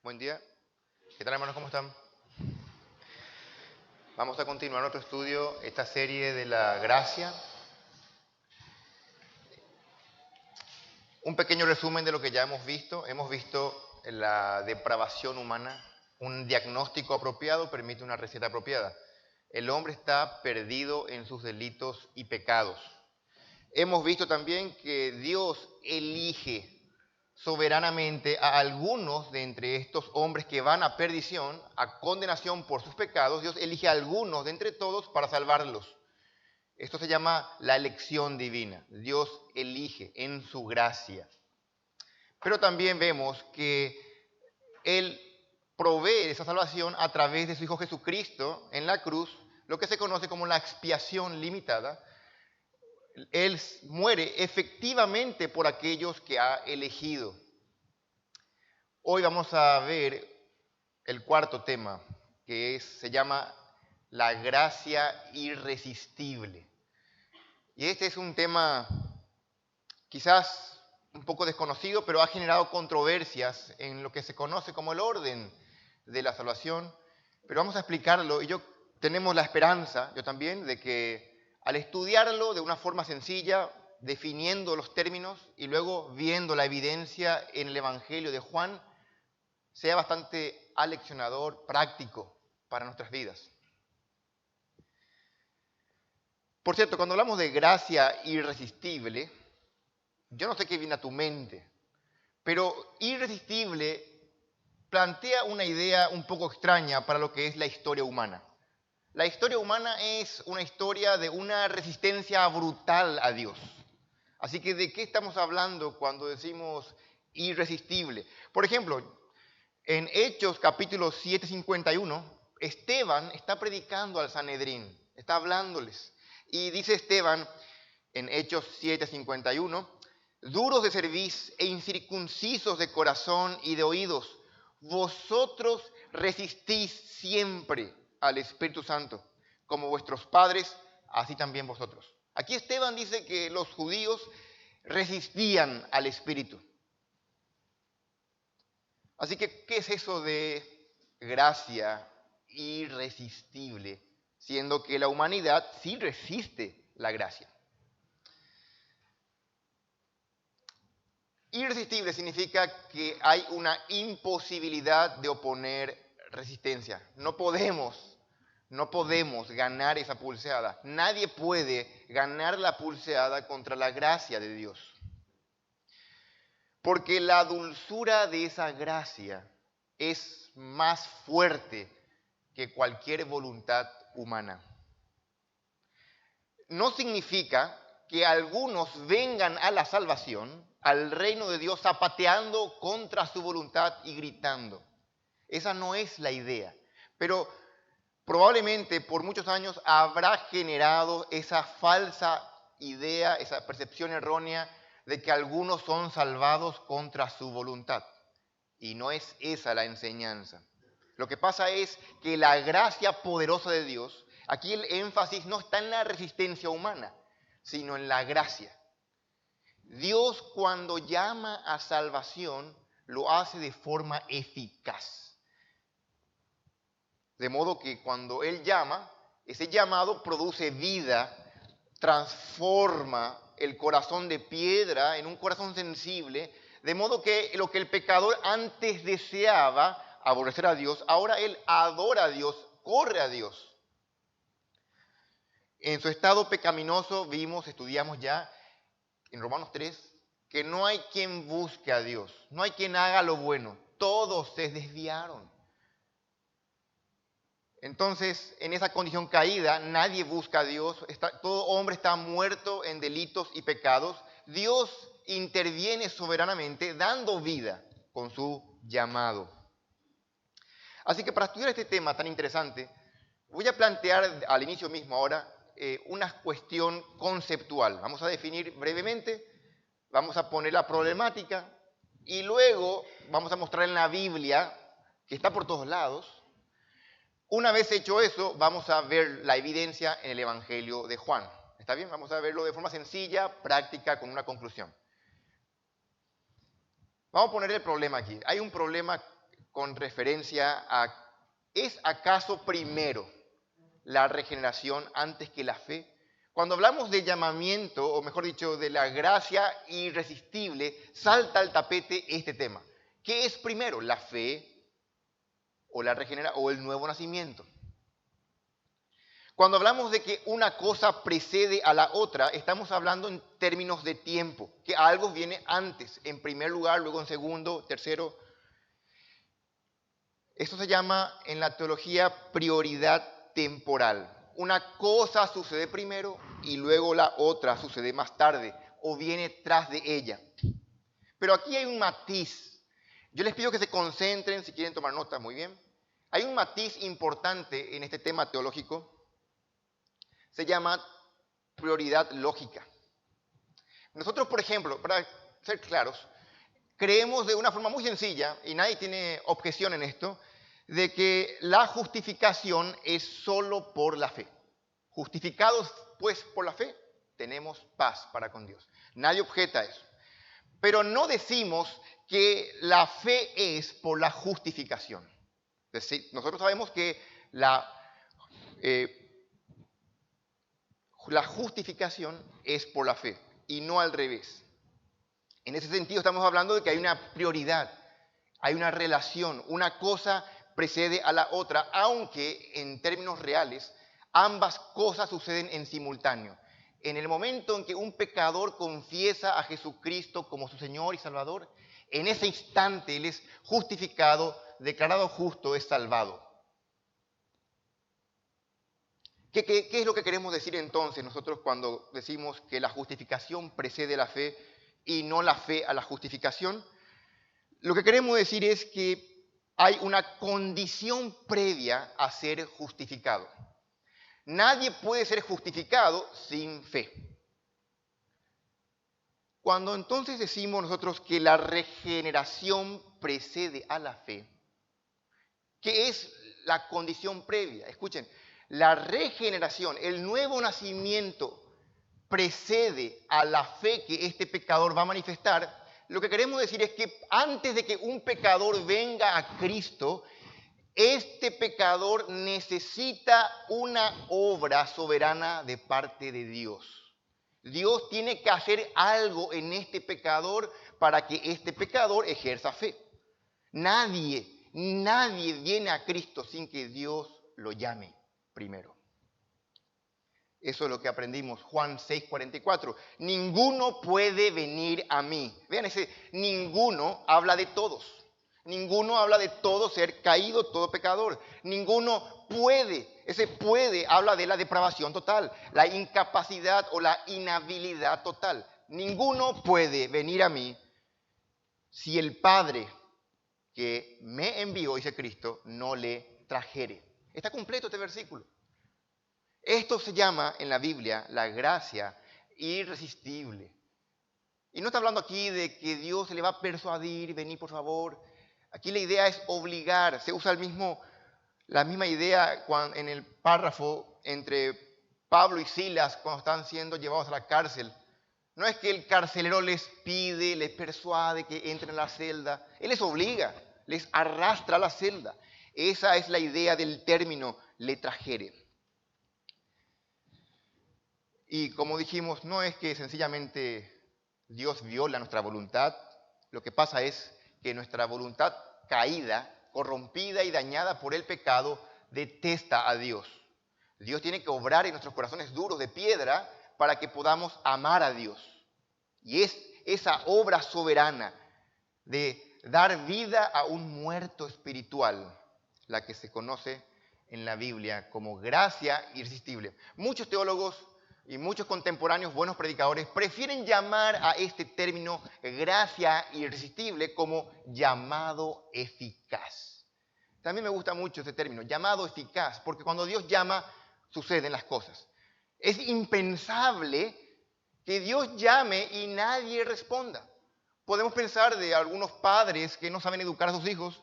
Buen día. ¿Qué tal, hermanos? ¿Cómo están? Vamos a continuar nuestro estudio, esta serie de la gracia. Un pequeño resumen de lo que ya hemos visto. Hemos visto la depravación humana. Un diagnóstico apropiado permite una receta apropiada. El hombre está perdido en sus delitos y pecados. Hemos visto también que Dios elige soberanamente a algunos de entre estos hombres que van a perdición, a condenación por sus pecados. Dios elige a algunos de entre todos para salvarlos. Esto se llama la elección divina. Dios elige en su gracia. Pero también vemos que Él provee esa salvación a través de su Hijo Jesucristo en la cruz, lo que se conoce como la expiación limitada. Él muere efectivamente por aquellos que ha elegido. Hoy vamos a ver el cuarto tema, que se llama la gracia irresistible. Y este es un tema quizás un poco desconocido, pero ha generado controversias en lo que se conoce como el orden de la salvación. Pero vamos a explicarlo y tenemos la esperanza, yo también, de que al estudiarlo de una forma sencilla, definiendo los términos y luego viendo la evidencia en el Evangelio de Juan, sea bastante aleccionador, práctico para nuestras vidas. Por cierto, cuando hablamos de gracia irresistible, yo no sé qué viene a tu mente, pero irresistible plantea una idea un poco extraña para lo que es la historia humana. La historia humana es una historia de una resistencia brutal a Dios. Así que, ¿de qué estamos hablando cuando decimos irresistible? Por ejemplo, en Hechos capítulo 7:51, Esteban está predicando al Sanedrín, está hablándoles. Y dice Esteban en Hechos 7:51, duros de cerviz e incircuncisos de corazón y de oídos, vosotros resistís siempre al Espíritu Santo, como vuestros padres, así también vosotros. Aquí Esteban dice que los judíos resistían al Espíritu. Así que, ¿qué es eso de gracia irresistible? Siendo que la humanidad sí resiste la gracia. Irresistible significa que hay una imposibilidad de oponer resistencia. No podemos ganar esa pulseada. Nadie puede ganar la pulseada contra la gracia de Dios. Porque la dulzura de esa gracia es más fuerte que cualquier voluntad humana. No significa que algunos vengan a la salvación, al reino de Dios, zapateando contra su voluntad y gritando. Esa no es la idea. Pero probablemente por muchos años habrá generado esa falsa idea, esa percepción errónea de que algunos son salvados contra su voluntad. Y no es esa la enseñanza. Lo que pasa es que la gracia poderosa de Dios, aquí el énfasis no está en la resistencia humana, sino en la gracia. Dios, cuando llama a salvación, lo hace de forma eficaz. De modo que cuando Él llama, ese llamado produce vida, transforma el corazón de piedra en un corazón sensible, de modo que lo que el pecador antes deseaba, aborrecer a Dios, ahora él adora a Dios, corre a Dios. En su estado pecaminoso estudiamos ya en Romanos 3, que no hay quien busque a Dios, no hay quien haga lo bueno, todos se desviaron. Entonces, en esa condición caída, nadie busca a Dios, todo hombre está muerto en delitos y pecados. Dios interviene soberanamente dando vida con su llamado. Así que para estudiar este tema tan interesante, voy a plantear al inicio mismo ahora una cuestión conceptual. Vamos a definir brevemente, vamos a poner la problemática y luego vamos a mostrar en la Biblia, que está por todos lados. Una vez hecho eso, vamos a ver la evidencia en el Evangelio de Juan. ¿Está bien? Vamos a verlo de forma sencilla, práctica, con una conclusión. Vamos a poner el problema aquí. Hay un problema con referencia a, ¿es acaso primero la regeneración antes que la fe? Cuando hablamos de llamamiento, o mejor dicho, de la gracia irresistible, salta al tapete este tema. ¿Qué es primero, la fe o la regeneración o el nuevo nacimiento? Cuando hablamos de que una cosa precede a la otra, estamos hablando en términos de tiempo, que algo viene antes, en primer lugar, luego en segundo, tercero. Esto se llama en la teología prioridad temporal. Una cosa sucede primero y luego la otra sucede más tarde o viene tras de ella. Pero aquí hay un matiz. Yo les pido que se concentren, si quieren tomar notas, muy bien. Hay un matiz importante en este tema teológico. Se llama prioridad lógica. Nosotros, por ejemplo, para ser claros, creemos de una forma muy sencilla, y nadie tiene objeción en esto, de que la justificación es solo por la fe. Justificados, pues, por la fe, tenemos paz para con Dios. Nadie objeta eso. Pero no decimos que la fe es por la justificación. Es decir, nosotros sabemos que la justificación es por la fe y no al revés. En ese sentido estamos hablando de que hay una prioridad, hay una relación, una cosa precede a la otra, aunque en términos reales ambas cosas suceden en simultáneo. En el momento en que un pecador confiesa a Jesucristo como su Señor y Salvador, en ese instante él es justificado, declarado justo, es salvado. ¿Qué es lo que queremos decir entonces nosotros cuando decimos que la justificación precede la fe y no la fe a la justificación? Lo que queremos decir es que hay una condición previa a ser justificado. Nadie puede ser justificado sin fe. Cuando entonces decimos nosotros que la regeneración precede a la fe, ¿qué es la condición previa? Escuchen, la regeneración, el nuevo nacimiento precede a la fe que este pecador va a manifestar. Lo que queremos decir es que antes de que un pecador venga a Cristo, este pecador necesita una obra soberana de parte de Dios. Dios tiene que hacer algo en este pecador para que este pecador ejerza fe. Nadie viene a Cristo sin que Dios lo llame primero. Eso es lo que aprendimos, Juan 6:44. Ninguno puede venir a mí. Vean, ese ninguno habla de todos. Ninguno habla de todo ser caído, todo pecador. Ninguno puede. Ese puede habla de la depravación total, la incapacidad o la inhabilidad total. Ninguno puede venir a mí si el Padre que me envió, dice Cristo, no le trajere. Está completo este versículo. Esto se llama en la Biblia la gracia irresistible. Y no está hablando aquí de que Dios se le va a persuadir, vení por favor. Aquí la idea es obligar. Se usa la misma idea en el párrafo entre Pablo y Silas cuando están siendo llevados a la cárcel. No es que el carcelero les pide, les persuade que entren a la celda. Él les obliga, les arrastra a la celda. Esa es la idea del término le trajere. Y como dijimos, no es que sencillamente Dios viola nuestra voluntad. Lo que pasa es que nuestra voluntad caída, corrompida y dañada por el pecado, detesta a Dios. Dios tiene que obrar en nuestros corazones duros de piedra para que podamos amar a Dios. Y es esa obra soberana de dar vida a un muerto espiritual la que se conoce en la Biblia como gracia irresistible. Muchos teólogos y muchos contemporáneos, buenos predicadores, prefieren llamar a este término gracia irresistible como llamado eficaz. También me gusta mucho este término, llamado eficaz, porque cuando Dios llama, suceden las cosas. Es impensable que Dios llame y nadie responda. Podemos pensar de algunos padres que no saben educar a sus hijos,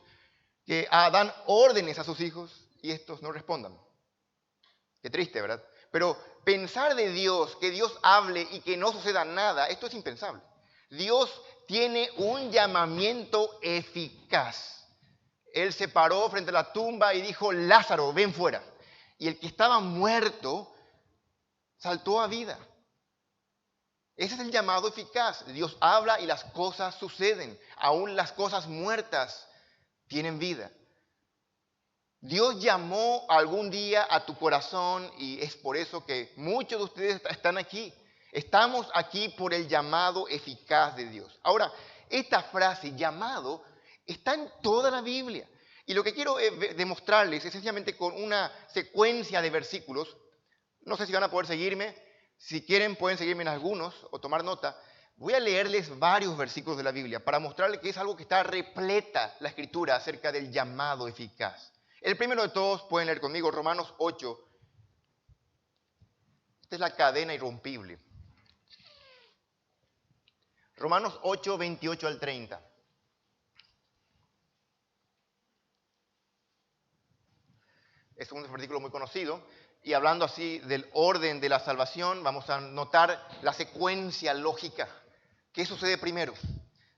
que dan órdenes a sus hijos y estos no respondan. Qué triste, ¿verdad? Pero pensar de Dios, que Dios hable y que no suceda nada, esto es impensable. Dios tiene un llamamiento eficaz. Él se paró frente a la tumba y dijo, Lázaro, ven fuera. Y el que estaba muerto saltó a vida. Ese es el llamado eficaz. Dios habla y las cosas suceden. Aún las cosas muertas tienen vida. Dios llamó algún día a tu corazón y es por eso que muchos de ustedes están aquí. Estamos aquí por el llamado eficaz de Dios. Ahora, esta frase, llamado, está en toda la Biblia. Y lo que quiero demostrarles es sencillamente con una secuencia de versículos. No sé si van a poder seguirme. Si quieren, pueden seguirme en algunos o tomar nota. Voy a leerles varios versículos de la Biblia para mostrarles que es algo que está repleta la Escritura acerca del llamado eficaz. El primero de todos, pueden leer conmigo, Romanos 8. Esta es la cadena irrompible. Romanos 8, 28 al 30. Es un versículo muy conocido. Y hablando así del orden de la salvación, vamos a notar la secuencia lógica. ¿Qué sucede primero?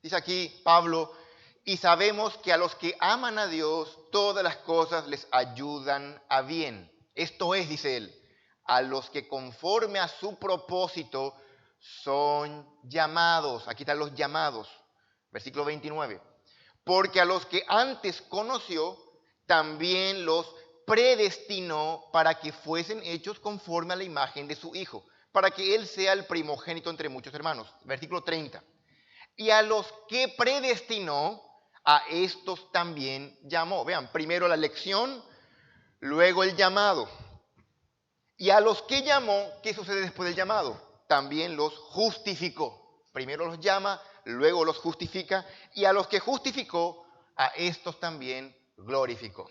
Dice aquí Pablo, y sabemos que a los que aman a Dios, todas las cosas les ayudan a bien. Esto es, dice él, a los que conforme a su propósito son llamados. Aquí están los llamados. Versículo 29. Porque a los que antes conoció, también los predestinó para que fuesen hechos conforme a la imagen de su Hijo, para que Él sea el primogénito entre muchos hermanos. Versículo 30. Y a los que predestinó, a estos también llamó. Vean, primero la elección, luego el llamado. Y a los que llamó, ¿qué sucede después del llamado? También los justificó. Primero los llama, luego los justifica. Y a los que justificó, a estos también glorificó.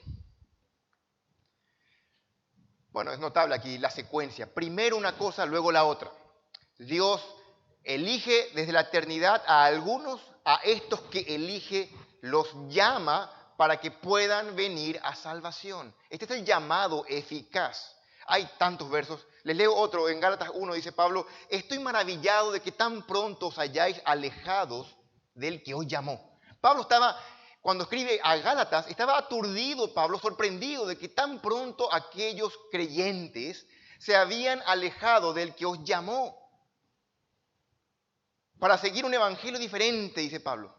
Bueno, es notable aquí la secuencia. Primero una cosa, luego la otra. Dios elige desde la eternidad a algunos, a estos que elige los llama para que puedan venir a salvación. Este es el llamado eficaz. Hay tantos versos. Les leo otro. En Gálatas 1 dice Pablo, estoy maravillado de que tan pronto os hayáis alejados del que os llamó. Pablo estaba, cuando escribe a Gálatas, estaba aturdido Pablo, sorprendido de que tan pronto aquellos creyentes se habían alejado del que os llamó para seguir un evangelio diferente, dice Pablo.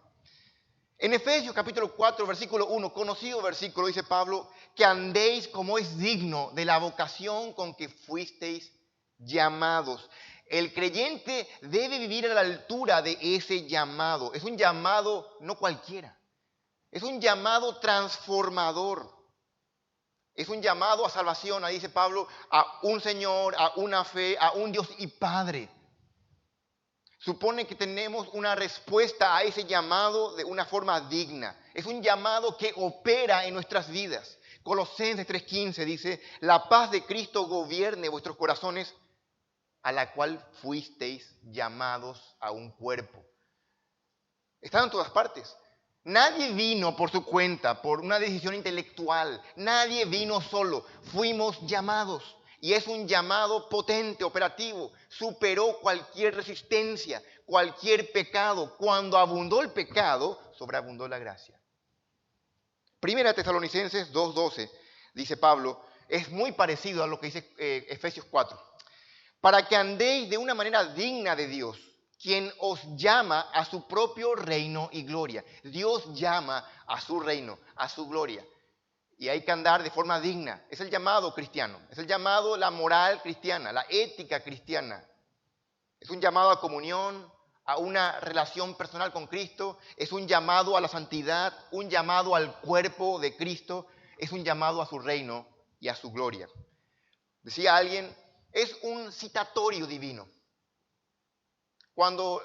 En Efesios capítulo 4, versículo 1, conocido versículo, dice Pablo, que andéis como es digno de la vocación con que fuisteis llamados. El creyente debe vivir a la altura de ese llamado. Es un llamado no cualquiera. Es un llamado transformador. Es un llamado a salvación, ahí dice Pablo, a un Señor, a una fe, a un Dios y Padre. Supone que tenemos una respuesta a ese llamado de una forma digna. Es un llamado que opera en nuestras vidas. Colosenses 3:15 dice, la paz de Cristo gobierne vuestros corazones, a la cual fuisteis llamados a un cuerpo. Está en todas partes. Nadie vino por su cuenta, por una decisión intelectual. Nadie vino solo. Fuimos llamados. Y es un llamado potente, operativo. Superó cualquier resistencia, cualquier pecado. Cuando abundó el pecado, sobreabundó la gracia. Primera Tesalonicenses 2:12, dice Pablo, es muy parecido a lo que dice Efesios 4. Para que andéis de una manera digna de Dios, quien os llama a su propio reino y gloria. Dios llama a su reino, a su gloria. Y hay que andar de forma digna. Es el llamado cristiano. Es el llamado, la moral cristiana, la ética cristiana. Es un llamado a comunión, a una relación personal con Cristo. Es un llamado a la santidad, un llamado al cuerpo de Cristo. Es un llamado a su reino y a su gloria. Decía alguien, es un citatorio divino. Cuando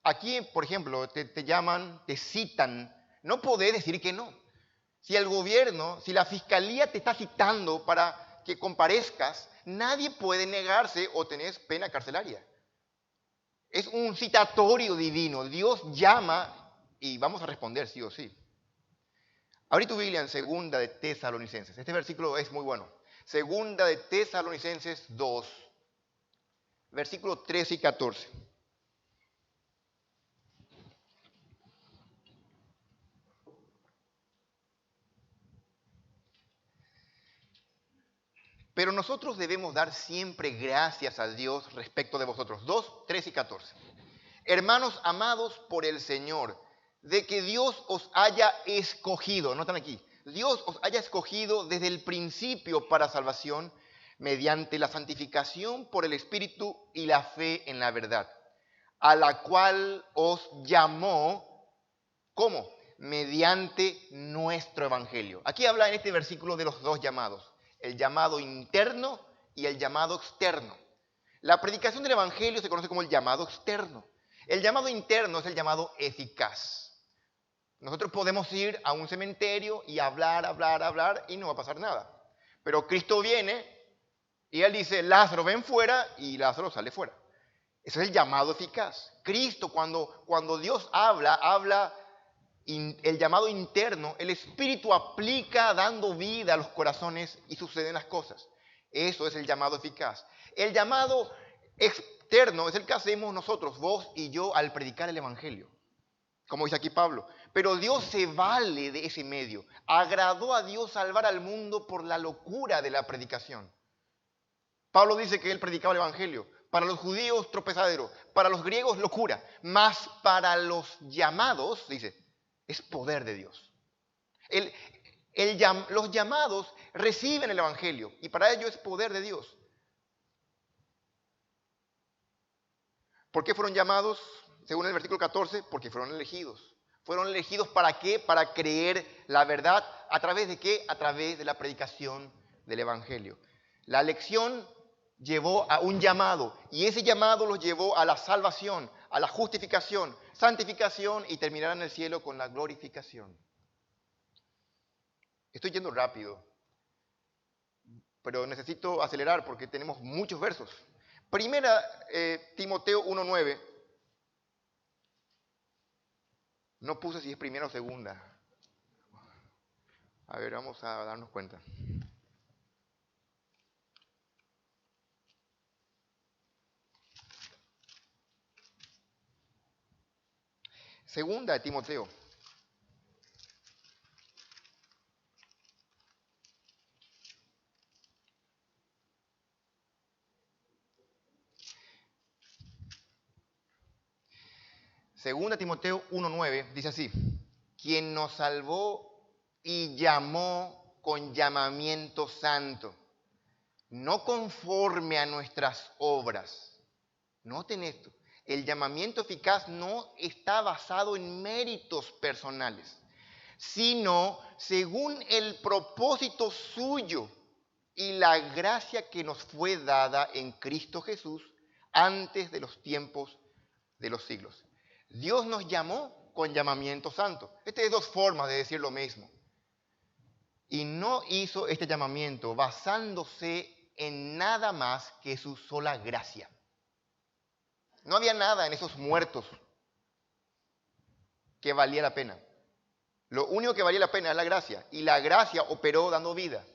aquí, por ejemplo, te llaman, te citan, no podés decir que no. Si el gobierno, si la fiscalía te está citando para que comparezcas, nadie puede negarse o tenés pena carcelaria. Es un citatorio divino. Dios llama y vamos a responder sí o sí. Abrí tu Biblia en Segunda de Tesalonicenses. Este versículo es muy bueno. Segunda de Tesalonicenses 2, versículos 13 y 14. Pero nosotros debemos dar siempre gracias a Dios respecto de vosotros. 2, 3 y 14. Hermanos amados por el Señor, de que Dios os haya escogido, notan aquí, Dios os haya escogido desde el principio para salvación, mediante la santificación por el Espíritu y la fe en la verdad, a la cual os llamó, ¿cómo? Mediante nuestro Evangelio. Aquí habla en este versículo de los dos llamados, el llamado interno y el llamado externo. La predicación del Evangelio se conoce como el llamado externo. El llamado interno es el llamado eficaz. Nosotros podemos ir a un cementerio y hablar y no va a pasar nada. Pero Cristo viene y Él dice, Lázaro, ven fuera, y Lázaro sale fuera. Ese es el llamado eficaz. Cristo, cuando Dios habla el llamado interno, el Espíritu aplica dando vida a los corazones y suceden las cosas. Eso es el llamado eficaz. El llamado externo es el que hacemos nosotros, vos y yo, al predicar el Evangelio. Como dice aquí Pablo. Pero Dios se vale de ese medio. Agradó a Dios salvar al mundo por la locura de la predicación. Pablo dice que él predicaba el Evangelio. Para los judíos, tropezadero. Para los griegos, locura. Mas para los llamados, dice, es poder de Dios. Los llamados reciben el Evangelio y para ellos es poder de Dios. ¿Por qué fueron llamados? Según el versículo 14, porque fueron elegidos. ¿Fueron elegidos para qué? Para creer la verdad. ¿A través de qué? A través de la predicación del Evangelio. La elección llevó a un llamado y ese llamado los llevó a la salvación, a la justificación, santificación y terminarán en el cielo con la glorificación. Estoy yendo rápido, pero necesito acelerar porque tenemos muchos versos. Primera Timoteo 1:9. No puse si es primera o segunda. A ver, vamos a darnos cuenta. Segunda de Timoteo. Segunda Timoteo 1:9 dice así: quien nos salvó y llamó con llamamiento santo, no conforme a nuestras obras. Noten esto, el llamamiento eficaz no está basado en méritos personales, sino según el propósito suyo y la gracia que nos fue dada en Cristo Jesús antes de los tiempos de los siglos. Dios nos llamó con llamamiento santo. Estas es dos formas de decir lo mismo. Y no hizo este llamamiento basándose en nada más que su sola gracia. No había nada en esos muertos que valía la pena. Lo único que valía la pena es la gracia. Y la gracia operó dando vida.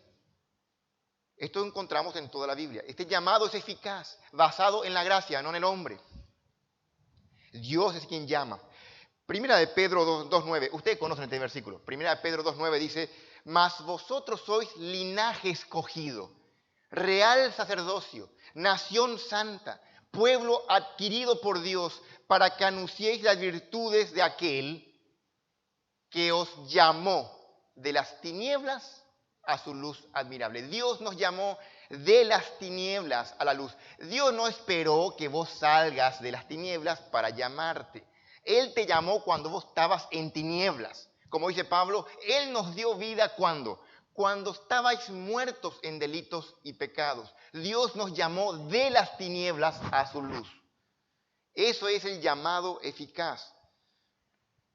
Esto encontramos en toda la Biblia. Este llamado es eficaz, basado en la gracia, no en el hombre. Dios es quien llama. Primera de Pedro 2:9. Ustedes conocen este versículo. Primera de Pedro 2:9 dice: mas vosotros sois linaje escogido, real sacerdocio, nación santa, pueblo adquirido por Dios, para que anunciéis las virtudes de aquel que os llamó de las tinieblas a su luz admirable. Dios nos llamó de las tinieblas a la luz. Dios no esperó que vos salgas de las tinieblas para llamarte. Él te llamó cuando vos estabas en tinieblas. Como dice Pablo, Él nos dio vida ¿cuándo? Cuando estabais muertos en delitos y pecados. Dios nos llamó de las tinieblas a su luz. Eso es el llamado eficaz.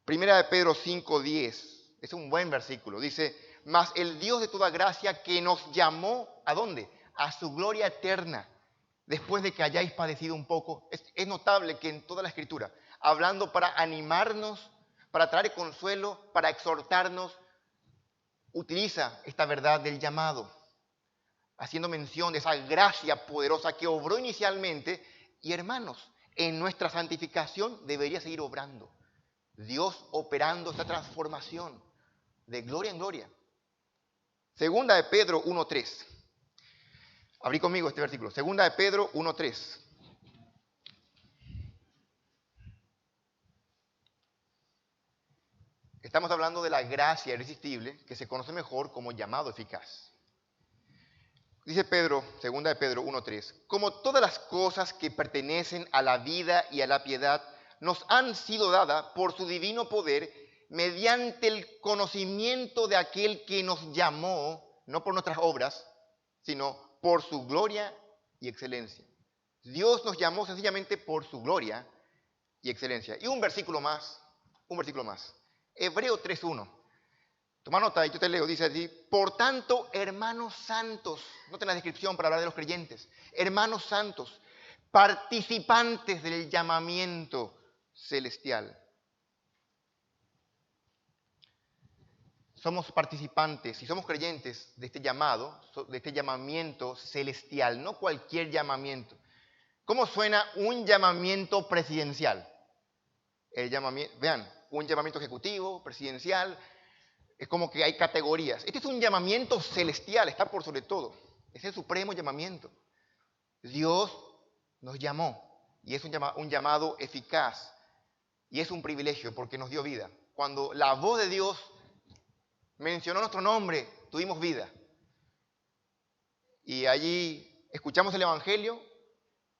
Primera de Pedro 5:10. Es un buen versículo. Dice: mas el Dios de toda gracia que nos llamó, ¿a dónde? A su gloria eterna, después de que hayáis padecido un poco. Es notable que en toda la Escritura, hablando para animarnos, para traer consuelo, para exhortarnos, utiliza esta verdad del llamado, haciendo mención de esa gracia poderosa que obró inicialmente. Y hermanos, en nuestra santificación debería seguir obrando. Dios operando esta transformación de gloria en gloria. Segunda de Pedro 1:3. Abrí conmigo este versículo. Segunda de Pedro 1:3. Estamos hablando de la gracia irresistible, que se conoce mejor como llamado eficaz. Dice Pedro, segunda de Pedro 1:3, como todas las cosas que pertenecen a la vida y a la piedad nos han sido dadas por su divino poder mediante el conocimiento de aquel que nos llamó, no por nuestras obras, sino por su gloria y excelencia. Dios nos llamó sencillamente por su gloria y excelencia. Y un versículo más. Hebreo 3:1. Toma nota y yo te leo, dice así, por tanto, hermanos santos, noten la descripción para hablar de los creyentes, hermanos santos, participantes del llamamiento celestial. Somos participantes y somos creyentes de este llamado, de este llamamiento celestial, no cualquier llamamiento. ¿Cómo suena un llamamiento presidencial? Vean, un llamamiento ejecutivo, presidencial. Es como que hay categorías. Este es un llamamiento celestial, está por sobre todo. Es el supremo llamamiento. Dios nos llamó y es un llamado eficaz. Y es un privilegio porque nos dio vida. Cuando la voz de Dios mencionó nuestro nombre, tuvimos vida. Y allí escuchamos el Evangelio,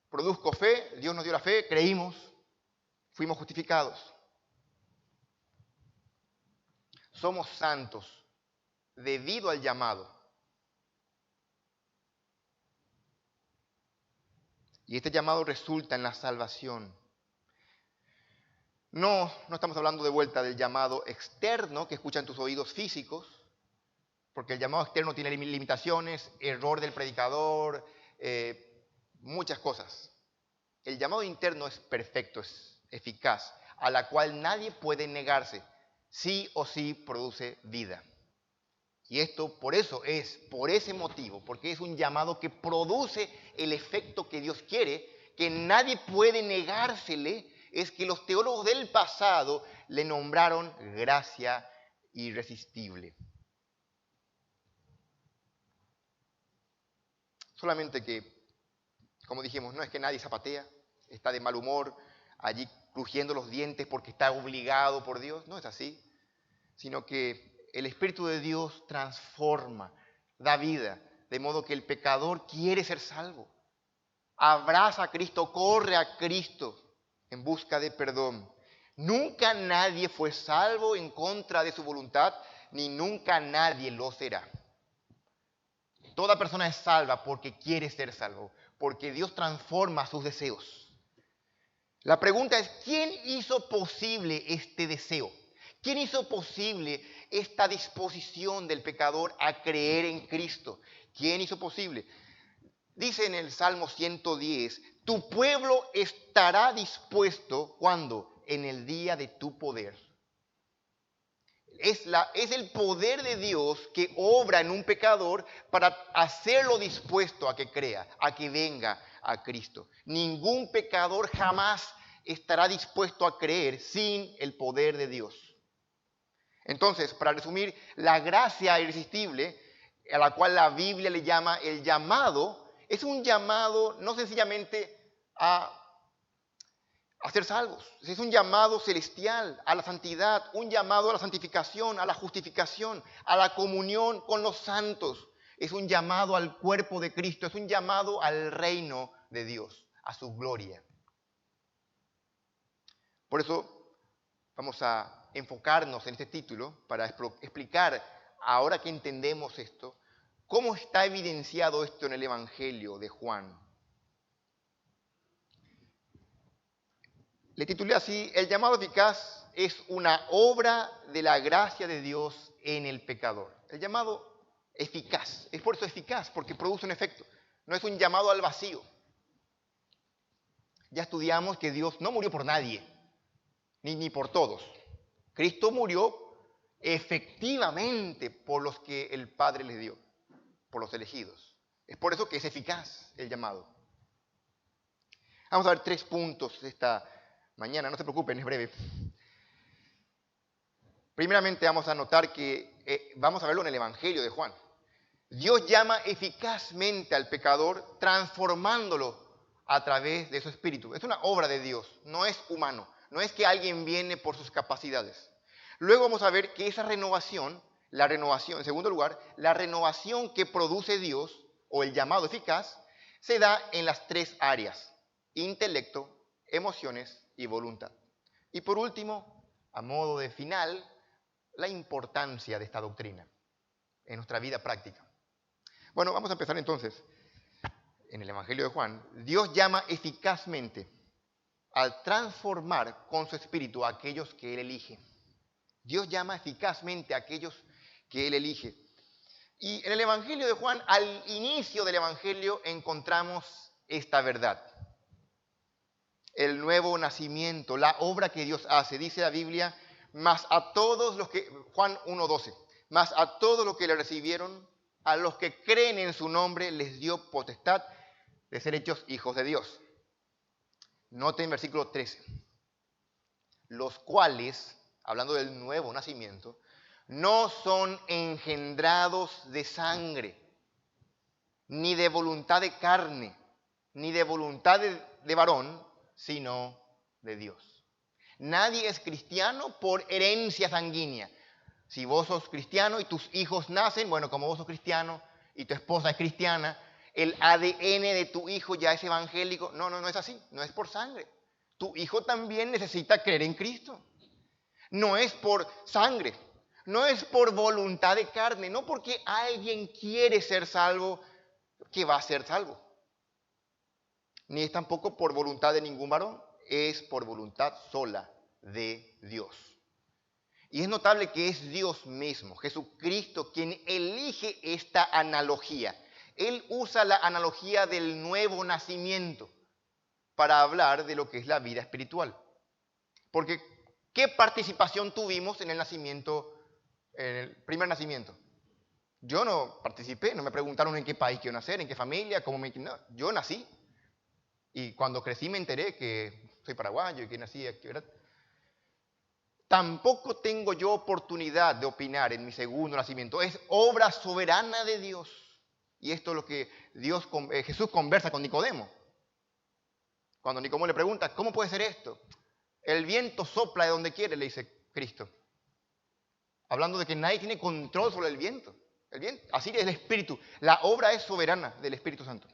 produzco fe, Dios nos dio la fe, creímos, fuimos justificados. Somos santos debido al llamado. Y este llamado resulta en la salvación. No estamos hablando de vuelta del llamado externo que escuchan tus oídos físicos, porque el llamado externo tiene limitaciones, error del predicador, muchas cosas. El llamado interno es perfecto, es eficaz, a la cual nadie puede negarse. Sí o sí produce vida. Y esto por ese motivo, porque es un llamado que produce el efecto que Dios quiere, que nadie puede negársele, es que los teólogos del pasado le nombraron gracia irresistible. Solamente que, como dijimos, no es que nadie zapatea, está de mal humor, allí crujiendo los dientes porque está obligado por Dios, no es así, sino que el Espíritu de Dios transforma, da vida, de modo que el pecador quiere ser salvo, abraza a Cristo, corre a Cristo en busca de perdón. Nunca nadie fue salvo en contra de su voluntad, ni nunca nadie lo será. Toda persona es salva porque quiere ser salvo, porque Dios transforma sus deseos. La pregunta es, ¿quién hizo posible este deseo? ¿Quién hizo posible esta disposición del pecador a creer en Cristo? ¿Quién hizo posible? Dice en el Salmo 110, tu pueblo estará dispuesto, ¿cuándo? En el día de tu poder. Es el poder de Dios que obra en un pecador para hacerlo dispuesto a que crea, a que venga a Cristo. Ningún pecador jamás estará dispuesto a creer sin el poder de Dios. Entonces, para resumir, la gracia irresistible, a la cual la Biblia le llama el llamado, es un llamado no sencillamente a ser salvos. Es un llamado celestial a la santidad, un llamado a la santificación, a la justificación, a la comunión con los santos. Es un llamado al cuerpo de Cristo, es un llamado al reino de Dios, a su gloria. Por eso vamos a enfocarnos en este título para explicar, ahora que entendemos esto, cómo está evidenciado esto en el Evangelio de Juan. Le titulé así, el llamado eficaz es una obra de la gracia de Dios en el pecador. El llamado eficaz, es por eso eficaz, porque produce un efecto. No es un llamado al vacío. Ya estudiamos que Dios no murió por nadie, ni por todos. Cristo murió efectivamente por los que el Padre les dio, por los elegidos. Es por eso que es eficaz el llamado. Vamos a ver 3 puntos esta mañana, no se preocupen, es breve. Primeramente vamos a notar que, vamos a verlo en el Evangelio de Juan. Dios llama eficazmente al pecador transformándolo a través de su espíritu. Es una obra de Dios, no es humano, no es que alguien viene por sus capacidades. Luego vamos a ver que esa renovación, en segundo lugar, la renovación que produce Dios, o el llamado eficaz, se da en las tres áreas: intelecto, emociones y voluntad. Y por último, a modo de final, la importancia de esta doctrina en nuestra vida práctica. Bueno, vamos a empezar entonces. En el Evangelio de Juan, Dios llama eficazmente al transformar con su espíritu a aquellos que Él elige. Dios llama eficazmente a aquellos que Él elige. Y en el Evangelio de Juan, al inicio del Evangelio, encontramos esta verdad. El nuevo nacimiento, la obra que Dios hace. Dice la Biblia, Juan 1:12, mas a todos los que le recibieron, a los que creen en su nombre, les dio potestad de ser hechos hijos de Dios. Noten versículo 13. Los cuales, hablando del nuevo nacimiento, no son engendrados de sangre, ni de voluntad de carne, ni de voluntad de varón, sino de Dios. Nadie es cristiano por herencia sanguínea. Si vos sos cristiano y tus hijos nacen, bueno, como vos sos cristiano y tu esposa es cristiana, el ADN de tu hijo ya es evangélico. No, no es así, no es por sangre. Tu hijo también necesita creer en Cristo. No es por sangre, no es por voluntad de carne, no porque alguien quiere ser salvo que va a ser salvo. Ni es tampoco por voluntad de ningún varón, es por voluntad sola de Dios. Y es notable que es Dios mismo, Jesucristo, quien elige esta analogía. Él usa la analogía del nuevo nacimiento para hablar de lo que es la vida espiritual. Porque, ¿qué participación tuvimos en el nacimiento, en el primer nacimiento? Yo no participé, no me preguntaron en qué país quiero nacer, en qué familia, no, yo nací. Y cuando crecí me enteré que soy paraguayo y que nací aquí, ¿verdad? Tampoco tengo yo oportunidad de opinar en mi segundo nacimiento. Es obra soberana de Dios. Y esto es lo que Jesús conversa con Nicodemo. Cuando Nicodemo le pregunta, ¿cómo puede ser esto? El viento sopla de donde quiere, le dice Cristo. Hablando de que nadie tiene control sobre el viento. Así es el Espíritu. La obra es soberana del Espíritu Santo.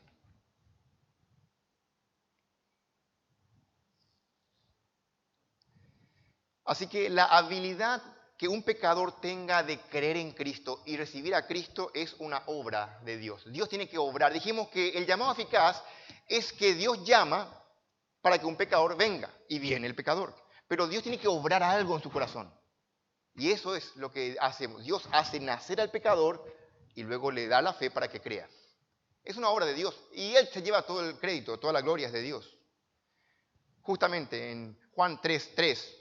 Así que la habilidad que un pecador tenga de creer en Cristo y recibir a Cristo es una obra de Dios. Dios tiene que obrar. Dijimos que el llamado eficaz es que Dios llama para que un pecador venga y viene el pecador. Pero Dios tiene que obrar algo en su corazón. Y eso es lo que hacemos. Dios hace nacer al pecador y luego le da la fe para que crea. Es una obra de Dios y Él se lleva todo el crédito, toda la gloria es de Dios. Justamente en Juan 3:3.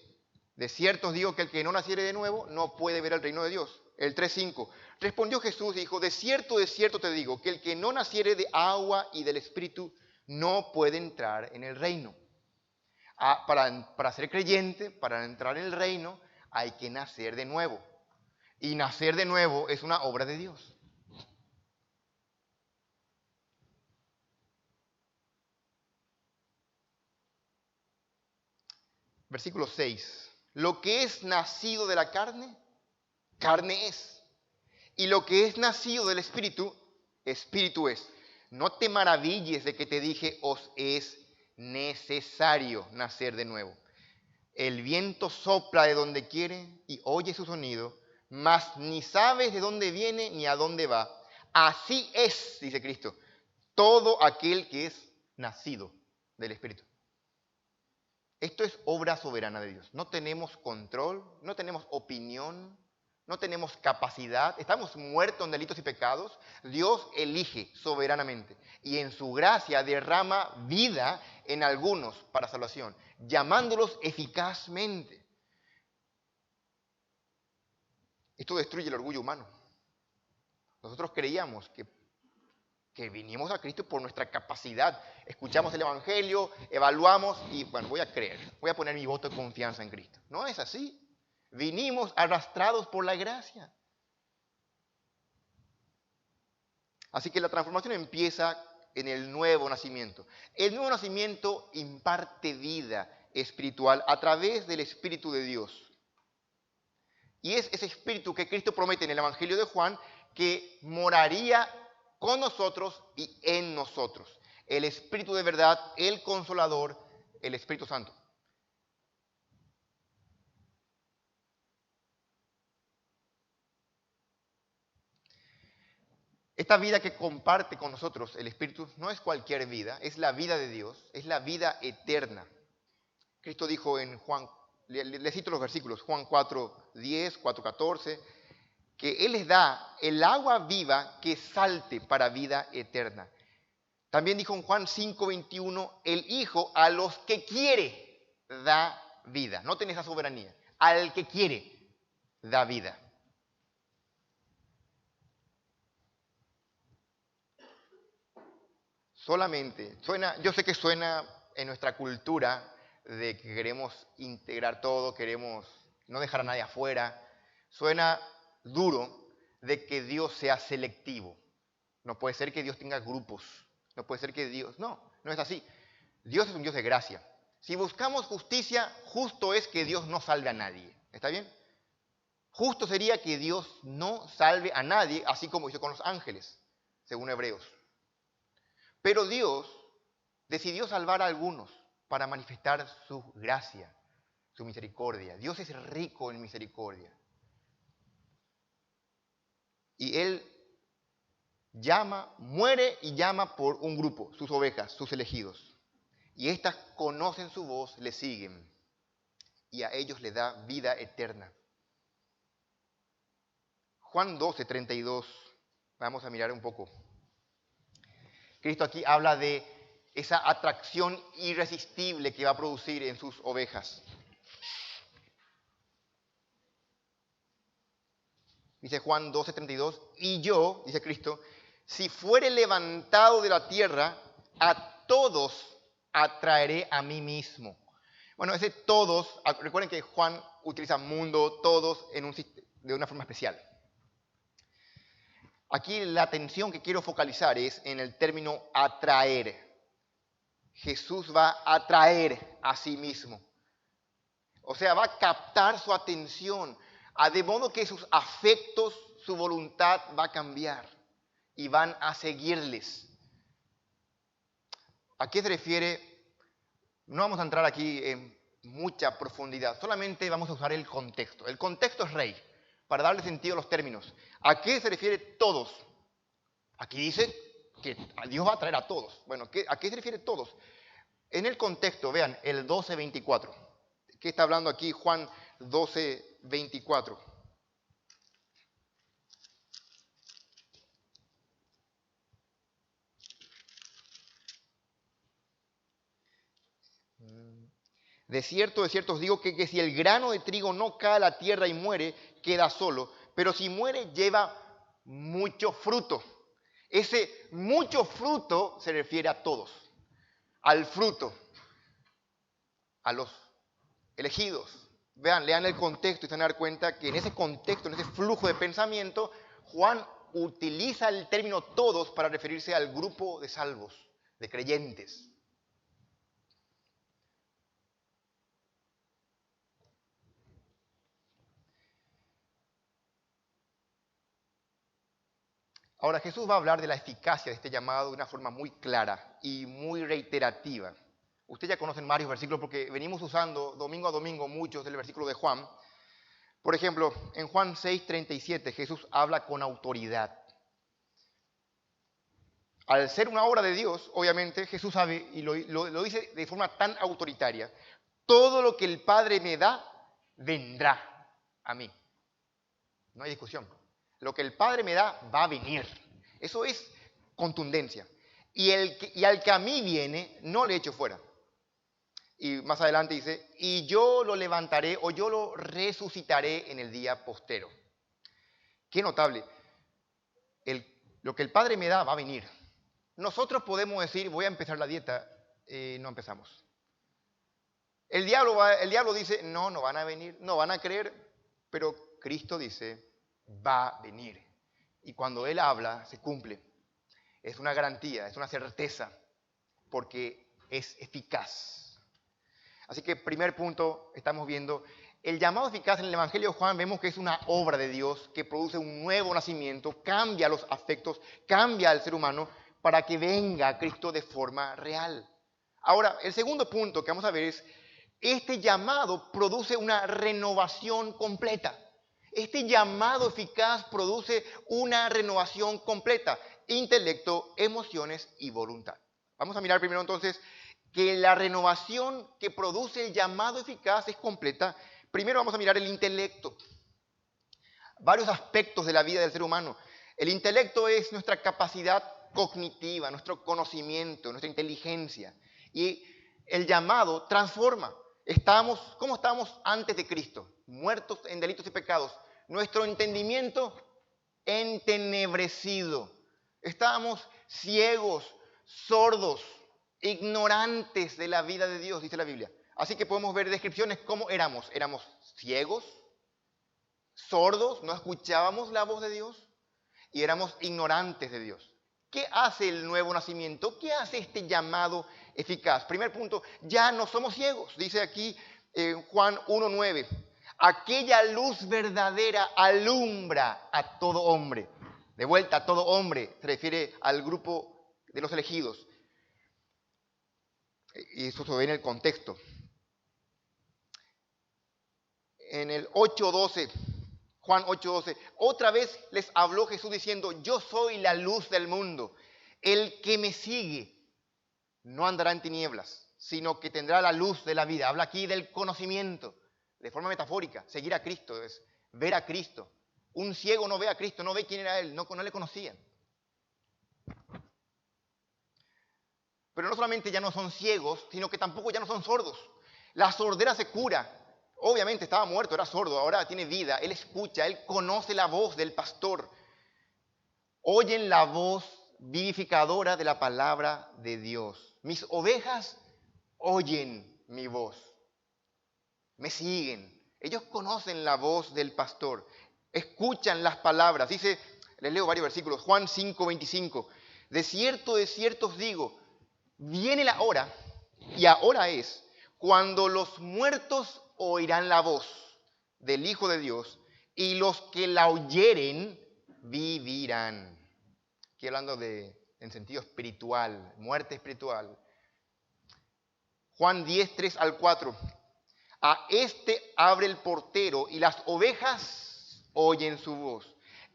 De cierto os digo que el que no naciere de nuevo no puede ver el reino de Dios. El 3:5. Respondió Jesús y dijo, de cierto te digo, que el que no naciere de agua y del Espíritu no puede entrar en el reino. Para ser creyente, para entrar en el reino, hay que nacer de nuevo. Y nacer de nuevo es una obra de Dios. Versículo 6. Lo que es nacido de la carne, carne es. Y lo que es nacido del Espíritu, Espíritu es. No te maravilles de que te dije, os es necesario nacer de nuevo. El viento sopla de donde quiere y oye su sonido, mas ni sabes de dónde viene ni a dónde va. Así es, dice Cristo, todo aquel que es nacido del Espíritu. Esto es obra soberana de Dios. No tenemos control, no tenemos opinión, no tenemos capacidad. Estamos muertos en delitos y pecados. Dios elige soberanamente y en su gracia derrama vida en algunos para salvación, llamándolos eficazmente. Esto destruye el orgullo humano. Nosotros creíamos que vinimos a Cristo por nuestra capacidad. Escuchamos el Evangelio, evaluamos y bueno, voy a creer, voy a poner mi voto de confianza en Cristo. No es así. Vinimos arrastrados por la gracia. Así que la transformación empieza en el nuevo nacimiento. El nuevo nacimiento imparte vida espiritual a través del Espíritu de Dios. Y es ese Espíritu que Cristo promete en el Evangelio de Juan que moraría con nosotros y en nosotros. El Espíritu de verdad, el Consolador, el Espíritu Santo. Esta vida que comparte con nosotros el Espíritu no es cualquier vida, es la vida de Dios, es la vida eterna. Cristo dijo en Juan, le cito los versículos, Juan 4:10, 4:14, que Él les da el agua viva que salte para vida eterna. También dijo en Juan 5:21, el Hijo a los que quiere da vida. Noten esa soberanía. Al que quiere da vida. Solamente, yo sé que suena en nuestra cultura de que queremos integrar todo, queremos no dejar a nadie afuera. Suena duro de que Dios sea selectivo. No puede ser que Dios tenga grupos. No puede ser que Dios... No es así. Dios es un Dios de gracia. Si buscamos justicia, justo es que Dios no salve a nadie. ¿Está bien? Justo sería que Dios no salve a nadie, así como hizo con los ángeles, según Hebreos. Pero Dios decidió salvar a algunos para manifestar su gracia, su misericordia. Dios es rico en misericordia. Y Él muere y llama por un grupo, sus ovejas, sus elegidos. Y éstas conocen su voz, le siguen. Y a ellos les da vida eterna. Juan 12:32, vamos a mirar un poco. Cristo aquí habla de esa atracción irresistible que va a producir en sus ovejas. Dice Juan 12:32, y yo, dice Cristo, si fuere levantado de la tierra, a todos atraeré a mí mismo. Bueno, ese todos, recuerden que Juan utiliza mundo, todos, de una forma especial. Aquí la atención que quiero focalizar es en el término atraer. Jesús va a atraer a sí mismo. O sea, va a captar su atención, de modo que sus afectos, su voluntad va a cambiar y van a seguirles. ¿A qué se refiere? No vamos a entrar aquí en mucha profundidad, solamente vamos a usar el contexto. El contexto es rey, para darle sentido a los términos. ¿A qué se refiere todos? Aquí dice que Dios va a traer a todos. Bueno, ¿a qué se refiere todos? En el contexto, vean, el 12:24. ¿Qué está hablando aquí Juan 12:24? De cierto os digo que si el grano de trigo no cae a la tierra y muere, queda solo. Pero si muere, lleva mucho fruto. Ese mucho fruto se refiere a todos. Al fruto. A los elegidos. Vean, lean el contexto y se van a dar cuenta que en ese contexto, en ese flujo de pensamiento, Juan utiliza el término todos para referirse al grupo de salvos, de creyentes. Ahora Jesús va a hablar de la eficacia de este llamado de una forma muy clara y muy reiterativa. Ustedes ya conocen varios versículos porque venimos usando domingo a domingo muchos del versículo de Juan. Por ejemplo, en Juan 6:37 Jesús habla con autoridad. Al ser una obra de Dios, obviamente Jesús sabe y lo dice de forma tan autoritaria. Todo lo que el Padre me da, vendrá a mí. No hay discusión. Lo que el Padre me da, va a venir. Eso es contundencia. Y al que a mí viene, no le echo fuera. Y más adelante dice, y yo lo levantaré o yo lo resucitaré en el día postero. Qué notable. Lo que el Padre me da, va a venir. Nosotros podemos decir, voy a empezar la dieta, no empezamos. El diablo dice, no van a venir, no van a creer, pero Cristo dice, va a venir. Y cuando Él habla, se cumple. Es una garantía, es una certeza, porque es eficaz. Así que primer punto, estamos viendo, el llamado eficaz en el Evangelio de Juan vemos que es una obra de Dios que produce un nuevo nacimiento, cambia los afectos, cambia al ser humano para que venga a Cristo de forma real. Ahora, el segundo punto que vamos a ver es, este llamado produce una renovación completa. Este llamado eficaz produce una renovación completa, intelecto, emociones y voluntad. Vamos a mirar primero entonces que la renovación que produce el llamado eficaz es completa. Primero vamos a mirar el intelecto. Varios aspectos de la vida del ser humano. El intelecto es nuestra capacidad cognitiva, nuestro conocimiento, nuestra inteligencia. Y el llamado transforma. ¿Cómo estábamos antes de Cristo? Muertos en delitos y pecados. Nuestro entendimiento entenebrecido. Estábamos ciegos, sordos, ignorantes de la vida de Dios, dice la Biblia. Así que podemos ver descripciones cómo éramos. Éramos ciegos, sordos, no escuchábamos la voz de Dios y éramos ignorantes de Dios. ¿Qué hace el nuevo nacimiento? ¿Qué hace este llamado eficaz? Primer punto, ya no somos ciegos. Dice aquí en Juan 1:9, aquella luz verdadera alumbra a todo hombre. De vuelta, a todo hombre, se refiere al grupo de los elegidos. Y eso se ve en el contexto. En el 8:12, Juan 8:12, otra vez les habló Jesús diciendo, yo soy la luz del mundo. El que me sigue no andará en tinieblas, sino que tendrá la luz de la vida. Habla aquí del conocimiento, de forma metafórica. Seguir a Cristo es ver a Cristo. Un ciego no ve a Cristo, no ve quién era Él, no le conocían. Pero no solamente ya no son ciegos, sino que tampoco ya no son sordos. La sordera se cura. Obviamente estaba muerto, era sordo, ahora tiene vida. Él escucha, él conoce la voz del pastor. Oyen la voz vivificadora de la palabra de Dios. Mis ovejas oyen mi voz. Me siguen. Ellos conocen la voz del pastor. Escuchan las palabras. Dice, les leo varios versículos. Juan 5:25. De cierto os digo, viene la hora, y ahora es, cuando los muertos oirán la voz del Hijo de Dios, y los que la oyeren vivirán. Aquí hablando en sentido espiritual, muerte espiritual. Juan 10:3-4. A este abre el portero, y las ovejas oyen su voz.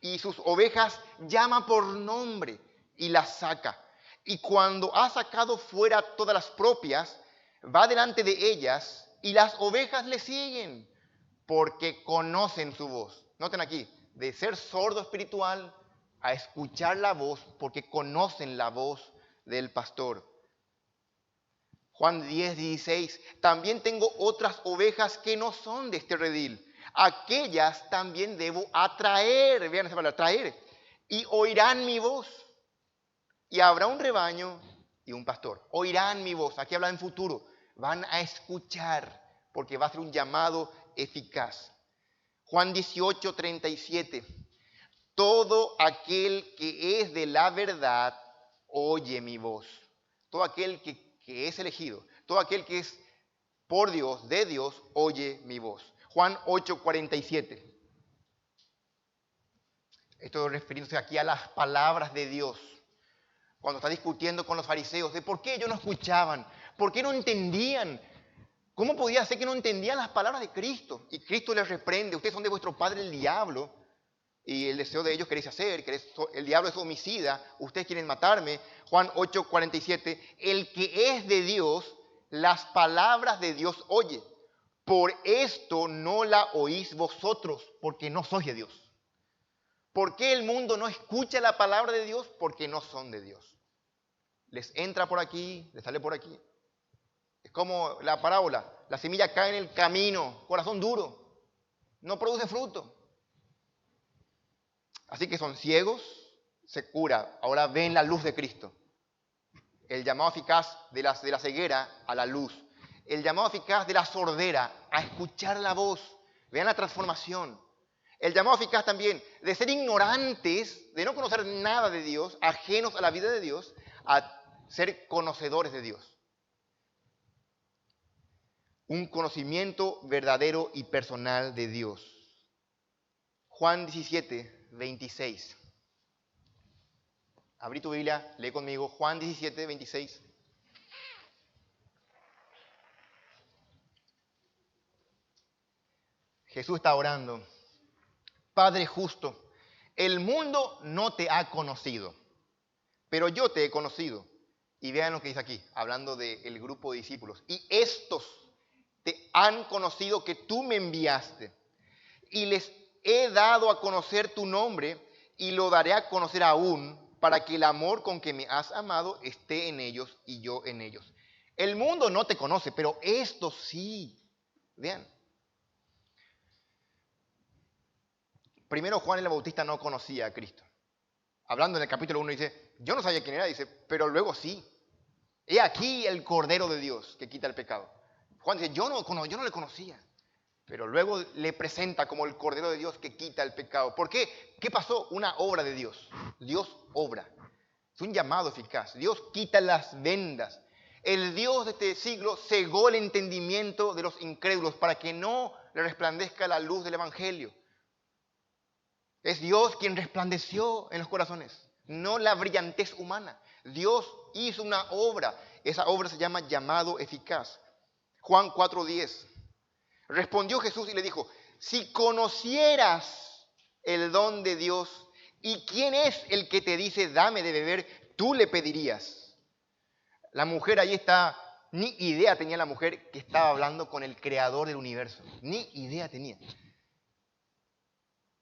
Y sus ovejas llama por nombre, y las saca. Y cuando ha sacado fuera todas las propias, va delante de ellas, y las ovejas le siguen, porque conocen su voz. Noten aquí, de ser sordo espiritual a escuchar la voz, porque conocen la voz del pastor. Juan 10:16, también tengo otras ovejas que no son de este redil. Aquellas también debo atraer, vean esa palabra, atraer, y oirán mi voz. Y habrá un rebaño y un pastor. Oirán mi voz. Aquí habla en futuro. Van a escuchar porque va a ser un llamado eficaz. Juan 18:37. Todo aquel que es de la verdad oye mi voz. Todo aquel que es elegido. Todo aquel que es por Dios, de Dios, oye mi voz. Juan 8:47. Esto refiriéndose aquí a las palabras de Dios. Cuando está discutiendo con los fariseos de por qué ellos no escuchaban, por qué no entendían. ¿Cómo podía ser que no entendían las palabras de Cristo? Y Cristo les reprende, ustedes son de vuestro padre el diablo, y el deseo de ellos queréis hacer, el diablo es homicida, ustedes quieren matarme. Juan 8:47, el que es de Dios, las palabras de Dios oye. Por esto no la oís vosotros, porque no sois de Dios. ¿Por qué el mundo no escucha la palabra de Dios? Porque no son de Dios. Les entra por aquí, les sale por aquí. Es como la parábola, la semilla cae en el camino, corazón duro, no produce fruto. Así que son ciegos, se cura, ahora ven la luz de Cristo. El llamado eficaz de la ceguera a la luz. El llamado eficaz de la sordera a escuchar la voz. Vean la transformación. El llamado eficaz también de ser ignorantes, de no conocer nada de Dios, ajenos a la vida de Dios, a ser conocedores de Dios. Un conocimiento verdadero y personal de Dios. Juan 17, 26. Abrí tu Biblia, lee conmigo. Juan 17, 26. Jesús está orando. Padre justo, el mundo no te ha conocido, pero yo te he conocido. Y vean lo que dice aquí, hablando del grupo de discípulos. Y estos te han conocido que tú me enviaste. Y les he dado a conocer tu nombre y lo daré a conocer aún para que el amor con que me has amado esté en ellos y yo en ellos. El mundo no te conoce, pero estos sí. Vean. Primero Juan el Bautista no conocía a Cristo. Hablando en el capítulo 1 dice, yo no sabía quién era, dice, pero luego sí. He aquí el Cordero de Dios que quita el pecado. Juan dice, yo no le conocía. Pero luego le presenta como el Cordero de Dios que quita el pecado. ¿Por qué? ¿Qué pasó? Una obra de Dios. Dios obra. Es un llamado eficaz. Dios quita las vendas. El Dios de este siglo cegó el entendimiento de los incrédulos para que no le resplandezca la luz del Evangelio. Es Dios quien resplandeció en los corazones, no la brillantez humana. Dios hizo una obra. Esa obra se llama llamado eficaz. Juan 4:10. Respondió Jesús y le dijo, si conocieras el don de Dios y quién es el que te dice, dame de beber, tú le pedirías. La mujer ahí está, ni idea tenía la mujer que estaba hablando con el creador del universo. Ni idea tenía.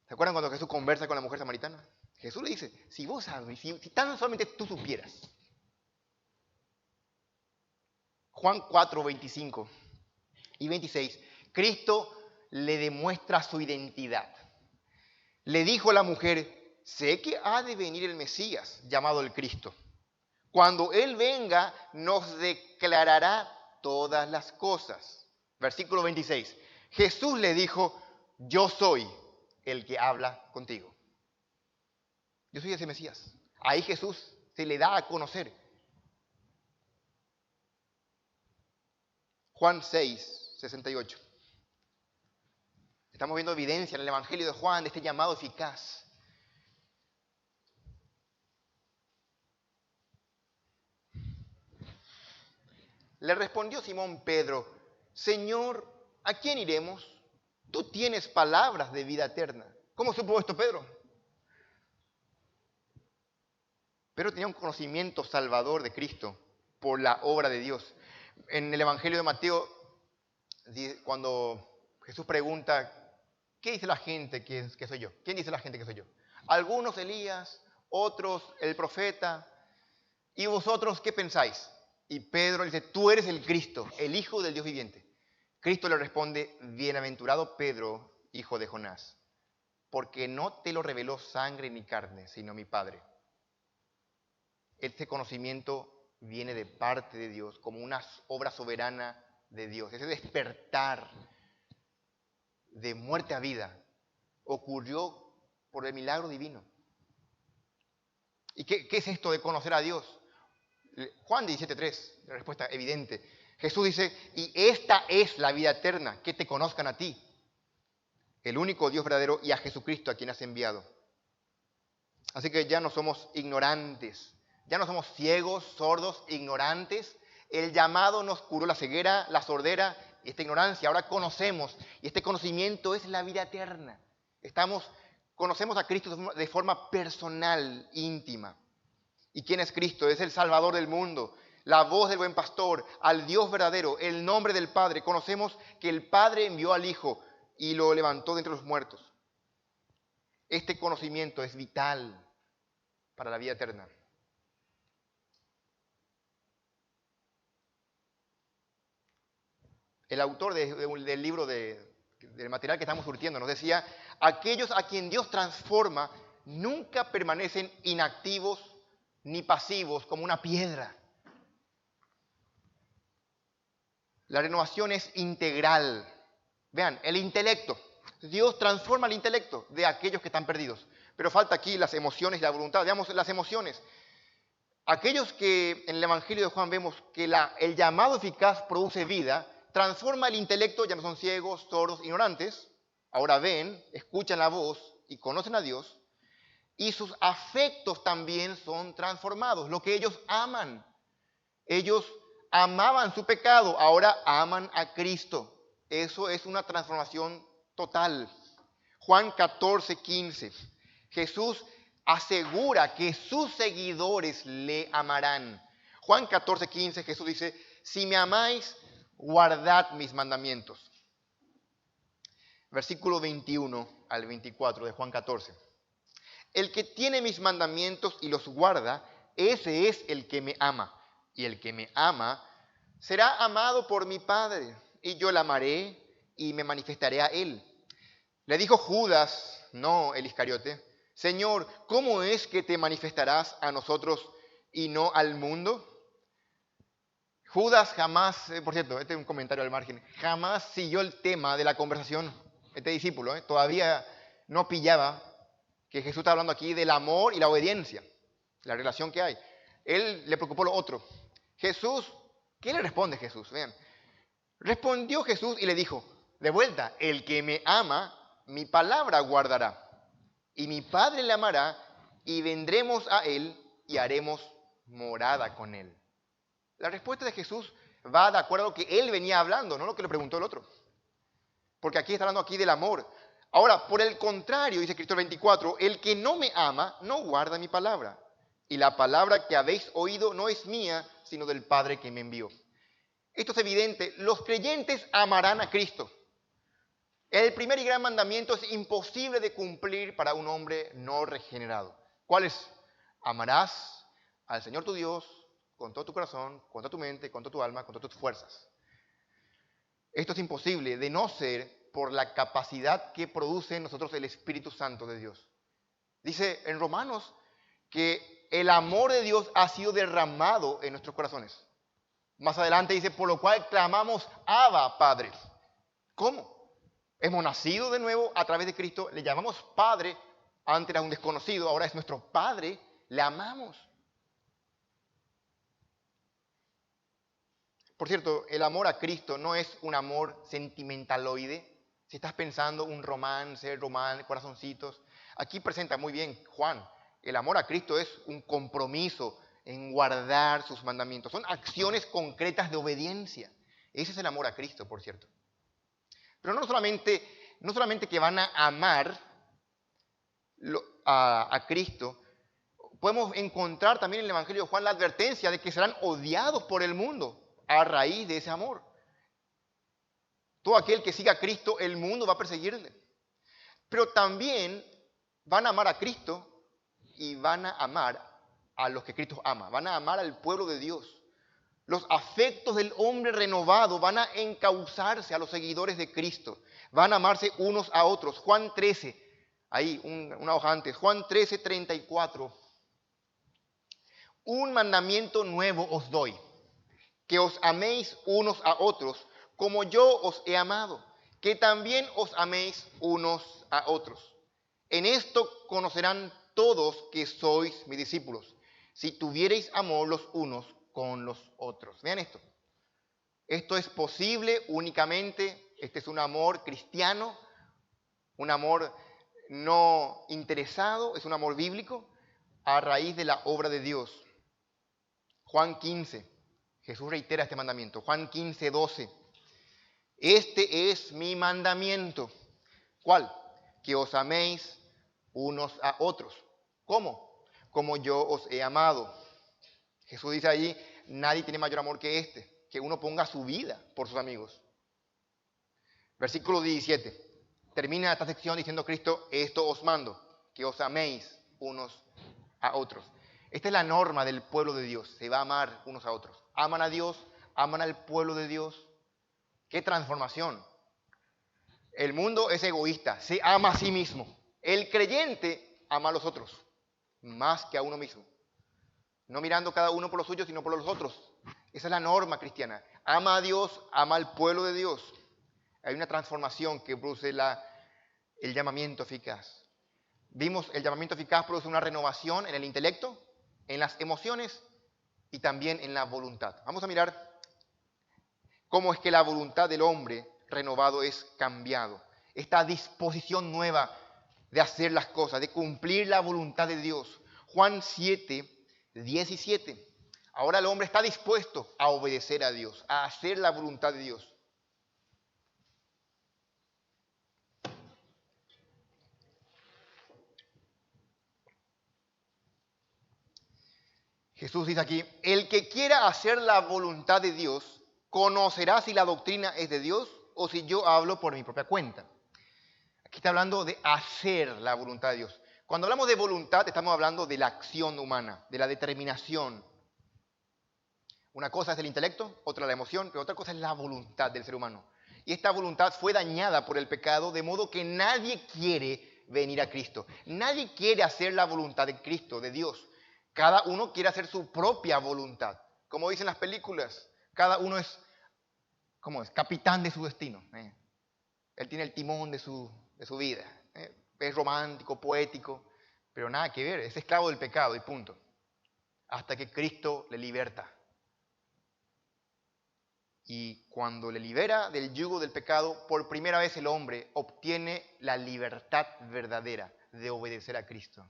¿Se acuerdan cuando Jesús conversa con la mujer samaritana? Jesús le dice, si vos sabes, si tan solamente tú supieras. Juan 4, 25 y 26. Cristo le demuestra su identidad. Le dijo a la mujer, sé que ha de venir el Mesías, llamado el Cristo. Cuando Él venga, nos declarará todas las cosas. Versículo 26. Jesús le dijo, yo soy el que habla contigo. Yo soy ese Mesías. Ahí Jesús se le da a conocer. Juan 6, 68. Estamos viendo evidencia en el Evangelio de Juan de este llamado eficaz. Le respondió Simón Pedro, Señor, ¿a quién iremos? Tú tienes palabras de vida eterna. ¿Cómo supo esto Pedro? Pedro tenía un conocimiento salvador de Cristo por la obra de Dios. En el Evangelio de Mateo, cuando Jesús pregunta, ¿qué dice la gente que soy yo? ¿Quién dice la gente que soy yo? Algunos Elías, otros el profeta. ¿Y vosotros qué pensáis? Y Pedro le dice, tú eres el Cristo, el Hijo del Dios viviente. Cristo le responde, bienaventurado Pedro, hijo de Jonás, porque no te lo reveló sangre ni carne, sino mi Padre. Este conocimiento viene de parte de Dios, como una obra soberana de Dios. Ese despertar de muerte a vida ocurrió por el milagro divino. ¿Y qué es esto de conocer a Dios? Juan 17:3, la respuesta evidente. Jesús dice, y esta es la vida eterna, que te conozcan a ti, el único Dios verdadero, y a Jesucristo a quien has enviado. Así que ya no somos ignorantes, ya no somos ciegos, sordos, ignorantes. El llamado nos curó la ceguera, la sordera y esta ignorancia. Ahora conocemos, y este conocimiento es la vida eterna. Conocemos a Cristo de forma personal, íntima. ¿Y quién es Cristo? Es el Salvador del mundo, la voz del buen pastor, al Dios verdadero, el nombre del Padre. Conocemos que el Padre envió al Hijo y lo levantó de entre los muertos. Este conocimiento es vital para la vida eterna. El autor del libro del material que estamos surtiendo nos decía, aquellos a quien Dios transforma nunca permanecen inactivos ni pasivos como una piedra. La renovación es integral. Vean, el intelecto. Dios transforma el intelecto de aquellos que están perdidos. Pero falta aquí las emociones y la voluntad. Veamos las emociones. Aquellos que en el Evangelio de Juan vemos que el llamado eficaz produce vida, transforma el intelecto, ya no son ciegos, sordos, ignorantes, ahora ven, escuchan la voz y conocen a Dios, y sus afectos también son transformados, lo que ellos aman. Ellos amaban su pecado, ahora aman a Cristo. Eso es una transformación total. Juan 14, 15. Jesús asegura que sus seguidores le amarán. Juan 14, 15, Jesús dice, si me amáis, guardad mis mandamientos. Versículo 21 al 24 de Juan 14. El que tiene mis mandamientos y los guarda, ese es el que me ama. Y el que me ama será amado por mi Padre, y yo le amaré y me manifestaré a él. Le dijo Judas, no el Iscariote, Señor, ¿cómo es que te manifestarás a nosotros y no al mundo? Judas jamás, por cierto, este es un comentario al margen, jamás siguió el tema de la conversación. Este discípulo todavía no pillaba que Jesús está hablando aquí del amor y la obediencia, la relación que hay. Él le preocupó lo otro. Jesús, ¿qué le responde Jesús? Vean, respondió Jesús y le dijo, de vuelta, el que me ama, mi palabra guardará, y mi Padre le amará, y vendremos a él y haremos morada con él. La respuesta de Jesús va de acuerdo a lo que él venía hablando, no lo que le preguntó el otro. Porque aquí está hablando aquí del amor. Ahora, por el contrario, dice Cristo 24, el que no me ama no guarda mi palabra. Y la palabra que habéis oído no es mía, sino del Padre que me envió. Esto es evidente. Los creyentes amarán a Cristo. El primer y gran mandamiento es imposible de cumplir para un hombre no regenerado. ¿Cuál es? Amarás al Señor tu Dios con todo tu corazón, con toda tu mente, con toda tu alma, con todas tus fuerzas. Esto es imposible de no ser por la capacidad que produce en nosotros el Espíritu Santo de Dios. Dice en Romanos que el amor de Dios ha sido derramado en nuestros corazones. Más adelante dice, por lo cual clamamos, Abba, Padre. ¿Cómo? Hemos nacido de nuevo a través de Cristo, le llamamos Padre, antes era un desconocido, ahora es nuestro Padre, le amamos. Por cierto, el amor a Cristo no es un amor sentimentaloide. Si estás pensando un romance, corazoncitos. Aquí presenta muy bien Juan. El amor a Cristo es un compromiso en guardar sus mandamientos. Son acciones concretas de obediencia. Ese es el amor a Cristo, por cierto. Pero no solamente que van a amar a Cristo, podemos encontrar también en el Evangelio de Juan la advertencia de que serán odiados por el mundo a raíz de ese amor. Todo aquel que siga a Cristo, el mundo va a perseguirle. Pero también van a amar a Cristo y van a amar a los que Cristo ama. Van a amar al pueblo de Dios. Los afectos del hombre renovado van a encauzarse a los seguidores de Cristo. Van a amarse unos a otros. Juan 13, ahí, una hoja antes. Juan 13, 34. Un mandamiento nuevo os doy, que os améis unos a otros, como yo os he amado, que también os améis unos a otros. En esto conocerán todos que sois mis discípulos, si tuviereis amor los unos con los otros. Vean esto. Esto es posible únicamente, este es un amor cristiano, un amor no interesado, es un amor bíblico, a raíz de la obra de Dios. Juan 15, Jesús reitera este mandamiento. Juan 15, 12. Este es mi mandamiento. ¿Cuál? Que os améis unos a otros. ¿Cómo? Como yo os he amado. Jesús dice allí, nadie tiene mayor amor que este, que uno ponga su vida por sus amigos. Versículo 17. Termina esta sección diciendo Cristo, esto os mando, que os améis unos a otros. Esta es la norma del pueblo de Dios, se va a amar unos a otros. Aman a Dios, aman al pueblo de Dios. ¡Qué transformación! El mundo es egoísta, se ama a sí mismo. El creyente ama a los otros, más que a uno mismo. No mirando cada uno por los suyos, sino por los otros. Esa es la norma cristiana. Ama a Dios, ama al pueblo de Dios. Hay una transformación que produce el llamamiento eficaz. Vimos el llamamiento eficaz produce una renovación en el intelecto, en las emociones y también en la voluntad. Vamos a mirar cómo es que la voluntad del hombre renovado es cambiado. Esta disposición nueva de hacer las cosas, de cumplir la voluntad de Dios. Juan 7, 17. Ahora el hombre está dispuesto a obedecer a Dios, a hacer la voluntad de Dios. Jesús dice aquí, el que quiera hacer la voluntad de Dios, conocerá si la doctrina es de Dios o si yo hablo por mi propia cuenta. Aquí está hablando de hacer la voluntad de Dios. Cuando hablamos de voluntad, estamos hablando de la acción humana, de la determinación. Una cosa es el intelecto, otra la emoción, pero otra cosa es la voluntad del ser humano. Y esta voluntad fue dañada por el pecado, de modo que nadie quiere venir a Cristo. Nadie quiere hacer la voluntad de Cristo, de Dios. Cada uno quiere hacer su propia voluntad. Como dicen las películas, cada uno es, ¿cómo es? Capitán de su destino. Él tiene el timón de su vida. Es romántico, poético, pero nada que ver. Es esclavo del pecado y punto. Hasta que Cristo le liberta. Y cuando le libera del yugo del pecado, por primera vez el hombre obtiene la libertad verdadera de obedecer a Cristo.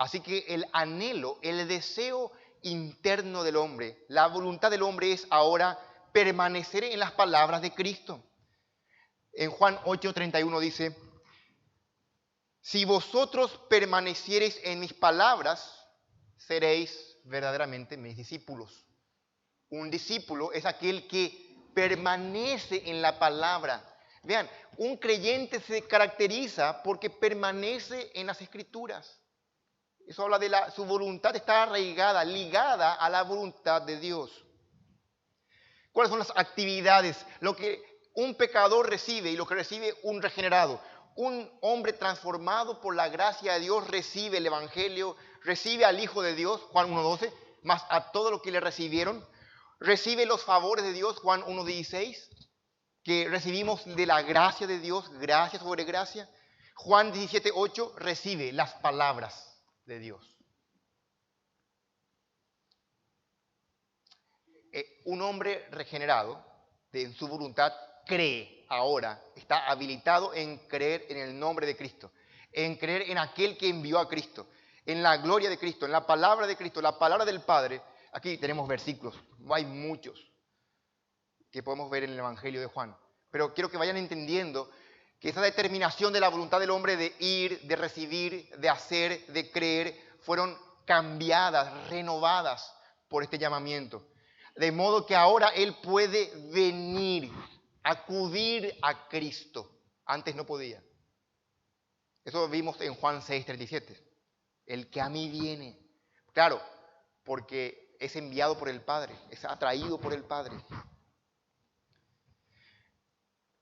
Así que el anhelo, el deseo interno del hombre, la voluntad del hombre es ahora permanecer en las palabras de Cristo. En Juan 8:31 dice, si vosotros permaneciereis en mis palabras, seréis verdaderamente mis discípulos. Un discípulo es aquel que permanece en la palabra. Vean, un creyente se caracteriza porque permanece en las Escrituras. Eso habla de su voluntad está arraigada, ligada a la voluntad de Dios. ¿Cuáles son las actividades? Lo que un pecador recibe y lo que recibe un regenerado. Un hombre transformado por la gracia de Dios recibe el Evangelio, recibe al Hijo de Dios, Juan 1:12, más a todo lo que le recibieron. Recibe los favores de Dios, Juan 1:16, que recibimos de la gracia de Dios, gracia sobre gracia. Juan 17:8 recibe las palabras de Dios. Un hombre regenerado, en su voluntad, cree ahora, está habilitado en creer en el nombre de Cristo, en creer en aquel que envió a Cristo, en la gloria de Cristo, en la palabra de Cristo, la palabra del Padre. Aquí tenemos versículos, no hay muchos que podemos ver en el Evangelio de Juan, pero quiero que vayan entendiendo que esa determinación de la voluntad del hombre de ir, de recibir, de hacer, de creer, fueron cambiadas, renovadas por este llamamiento. De modo que ahora él puede venir, acudir a Cristo. Antes no podía. Eso vimos en Juan 6:37. El que a mí viene. Claro, porque es enviado por el Padre, es atraído por el Padre.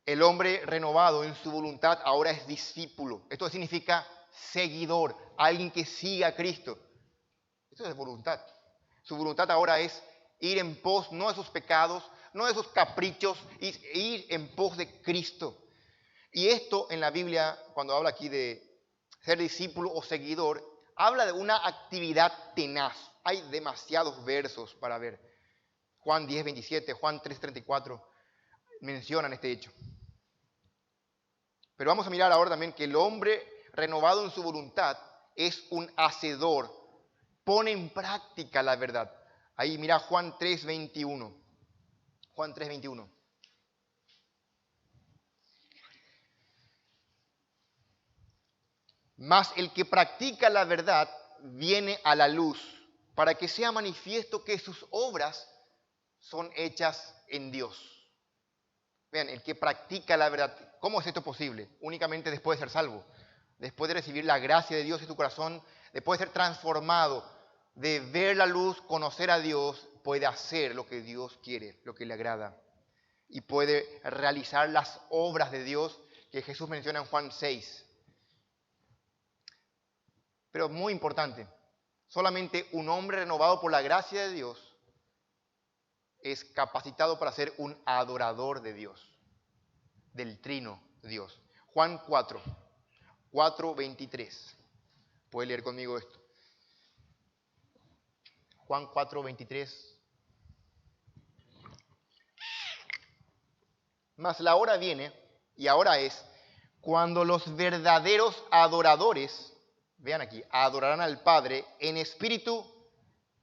El hombre renovado en su voluntad ahora es discípulo. Esto significa seguidor, alguien que sigue a Cristo. Eso es voluntad. Su voluntad ahora es ir en pos, no de sus pecados, no de sus caprichos, ir en pos de Cristo. Y esto en la Biblia, cuando habla aquí de ser discípulo o seguidor, habla de una actividad tenaz. Hay demasiados versos para ver. Juan 10:27, Juan 3:34 mencionan este hecho. Pero vamos a mirar ahora también que el hombre renovado en su voluntad es un hacedor, pone en práctica la verdad. Ahí mira Juan 3:21. Juan 3:21. Mas el que practica la verdad viene a la luz, para que sea manifiesto que sus obras son hechas en Dios. Vean, el que practica la verdad, ¿cómo es esto posible? Únicamente después de ser salvo, después de recibir la gracia de Dios en tu corazón, después de ser transformado, de ver la luz, conocer a Dios, puede hacer lo que Dios quiere, lo que le agrada. Y puede realizar las obras de Dios que Jesús menciona en Juan 6. Pero muy importante, solamente un hombre renovado por la gracia de Dios es capacitado para ser un adorador de Dios, del trino, Dios. Juan 4, 4:23. ¿Puede leer conmigo esto? Juan 4:23. Mas la hora viene, y ahora es, cuando los verdaderos adoradores, vean aquí, adorarán al Padre en espíritu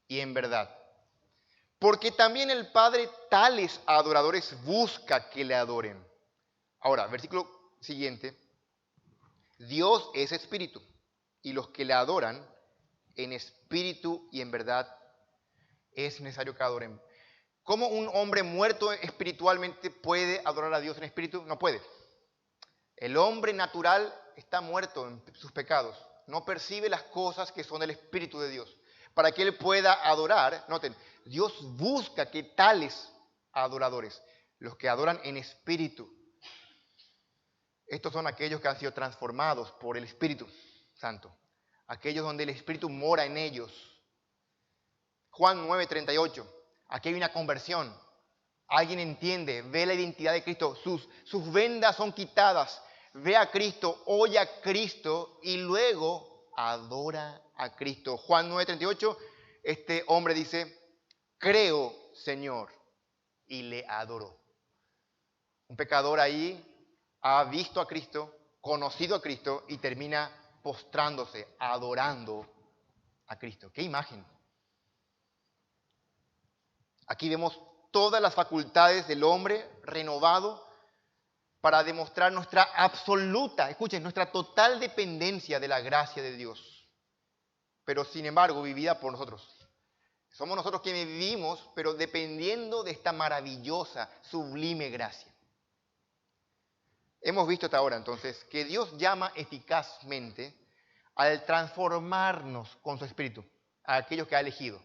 y en verdad. Porque también el Padre tales adoradores busca que le adoren. Ahora, versículo siguiente. Dios es espíritu, y los que le adoran en espíritu y en verdad es necesario que adoren. ¿Cómo un hombre muerto espiritualmente puede adorar a Dios en espíritu? No puede. El hombre natural está muerto en sus pecados. No percibe las cosas que son del Espíritu de Dios. Para que él pueda adorar, noten, Dios busca que tales adoradores, los que adoran en espíritu, estos son aquellos que han sido transformados por el Espíritu Santo. Aquellos donde el Espíritu mora en ellos. Juan 9:38. Aquí hay una conversión. Alguien entiende, ve la identidad de Cristo. Sus vendas son quitadas. Ve a Cristo, oye a Cristo y luego adora a Cristo. Juan 9:38, este hombre dice, creo, Señor, y le adoró. Un pecador ahí ha visto a Cristo, conocido a Cristo y termina postrándose, adorando a Cristo. ¡Qué imagen! Aquí vemos todas las facultades del hombre renovado para demostrar nuestra absoluta, escuchen, nuestra total dependencia de la gracia de Dios. Pero sin embargo, vivida por nosotros. Somos nosotros quienes vivimos, pero dependiendo de esta maravillosa, sublime gracia. Hemos visto hasta ahora entonces que Dios llama eficazmente al transformarnos con su Espíritu, a aquellos que ha elegido.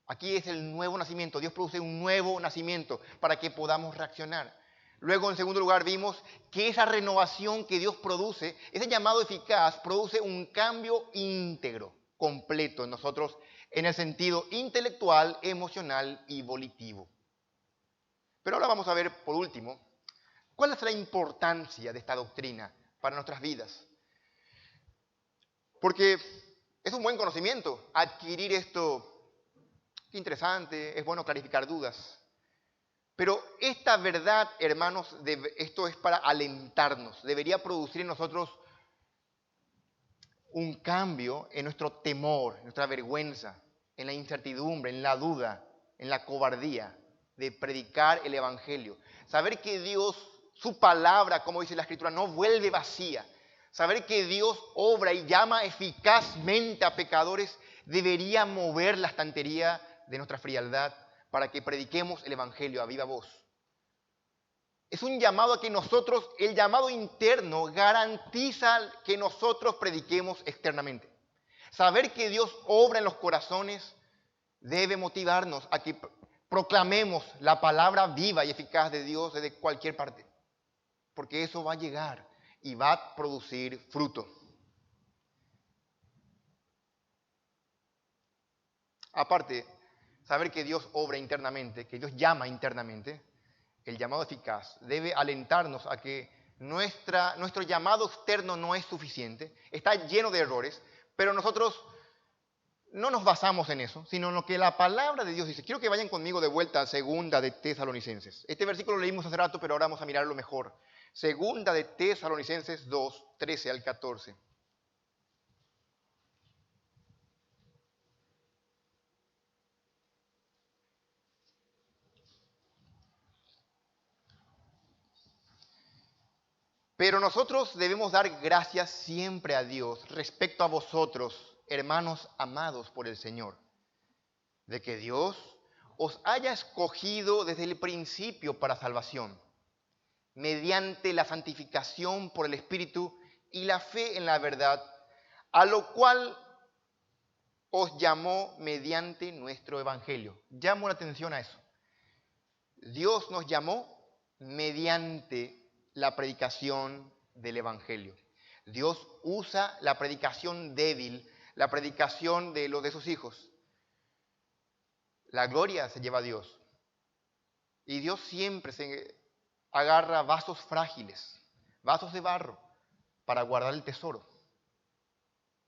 Aquí es el nuevo nacimiento. Dios produce un nuevo nacimiento para que podamos reaccionar. Luego, en segundo lugar, vimos que esa renovación que Dios produce, ese llamado eficaz, produce un cambio íntegro, completo en nosotros, en el sentido intelectual, emocional y volitivo. Pero ahora vamos a ver, por último, ¿cuál es la importancia de esta doctrina para nuestras vidas? Porque es un buen conocimiento adquirir esto. Qué interesante, es bueno clarificar dudas. Pero esta verdad, hermanos, esto es para alentarnos. Debería producir en nosotros un cambio en nuestro temor, en nuestra vergüenza, en la incertidumbre, en la duda, en la cobardía de predicar el Evangelio. Saber que Dios, su palabra, como dice la Escritura, no vuelve vacía. Saber que Dios obra y llama eficazmente a pecadores debería mover la estantería de nuestra frialdad para que prediquemos el Evangelio a viva voz. Es un llamado a que nosotros, el llamado interno, garantiza que nosotros prediquemos externamente. Saber que Dios obra en los corazones debe motivarnos a que proclamemos la palabra viva y eficaz de Dios desde cualquier parte. Porque eso va a llegar y va a producir fruto. Aparte, saber que Dios obra internamente, que Dios llama internamente, el llamado eficaz, debe alentarnos a que nuestro llamado externo no es suficiente, está lleno de errores, pero nosotros no nos basamos en eso, sino en lo que la palabra de Dios dice. Quiero que vayan conmigo de vuelta a Segunda de Tesalonicenses. Este versículo lo leímos hace rato, pero ahora vamos a mirarlo mejor. Segunda de Tesalonicenses 2, 13 al 14. Pero nosotros debemos dar gracias siempre a Dios respecto a vosotros, hermanos amados por el Señor, de que Dios os haya escogido desde el principio para salvación, mediante la santificación por el Espíritu y la fe en la verdad, a lo cual os llamó mediante nuestro Evangelio. Llamo la atención a eso. Dios nos llamó mediante la predicación del Evangelio. Dios usa la predicación débil, la predicación de los de sus hijos. La gloria se lleva a Dios. Y Dios siempre se agarra vasos frágiles vasos de barro, para guardar el tesoro.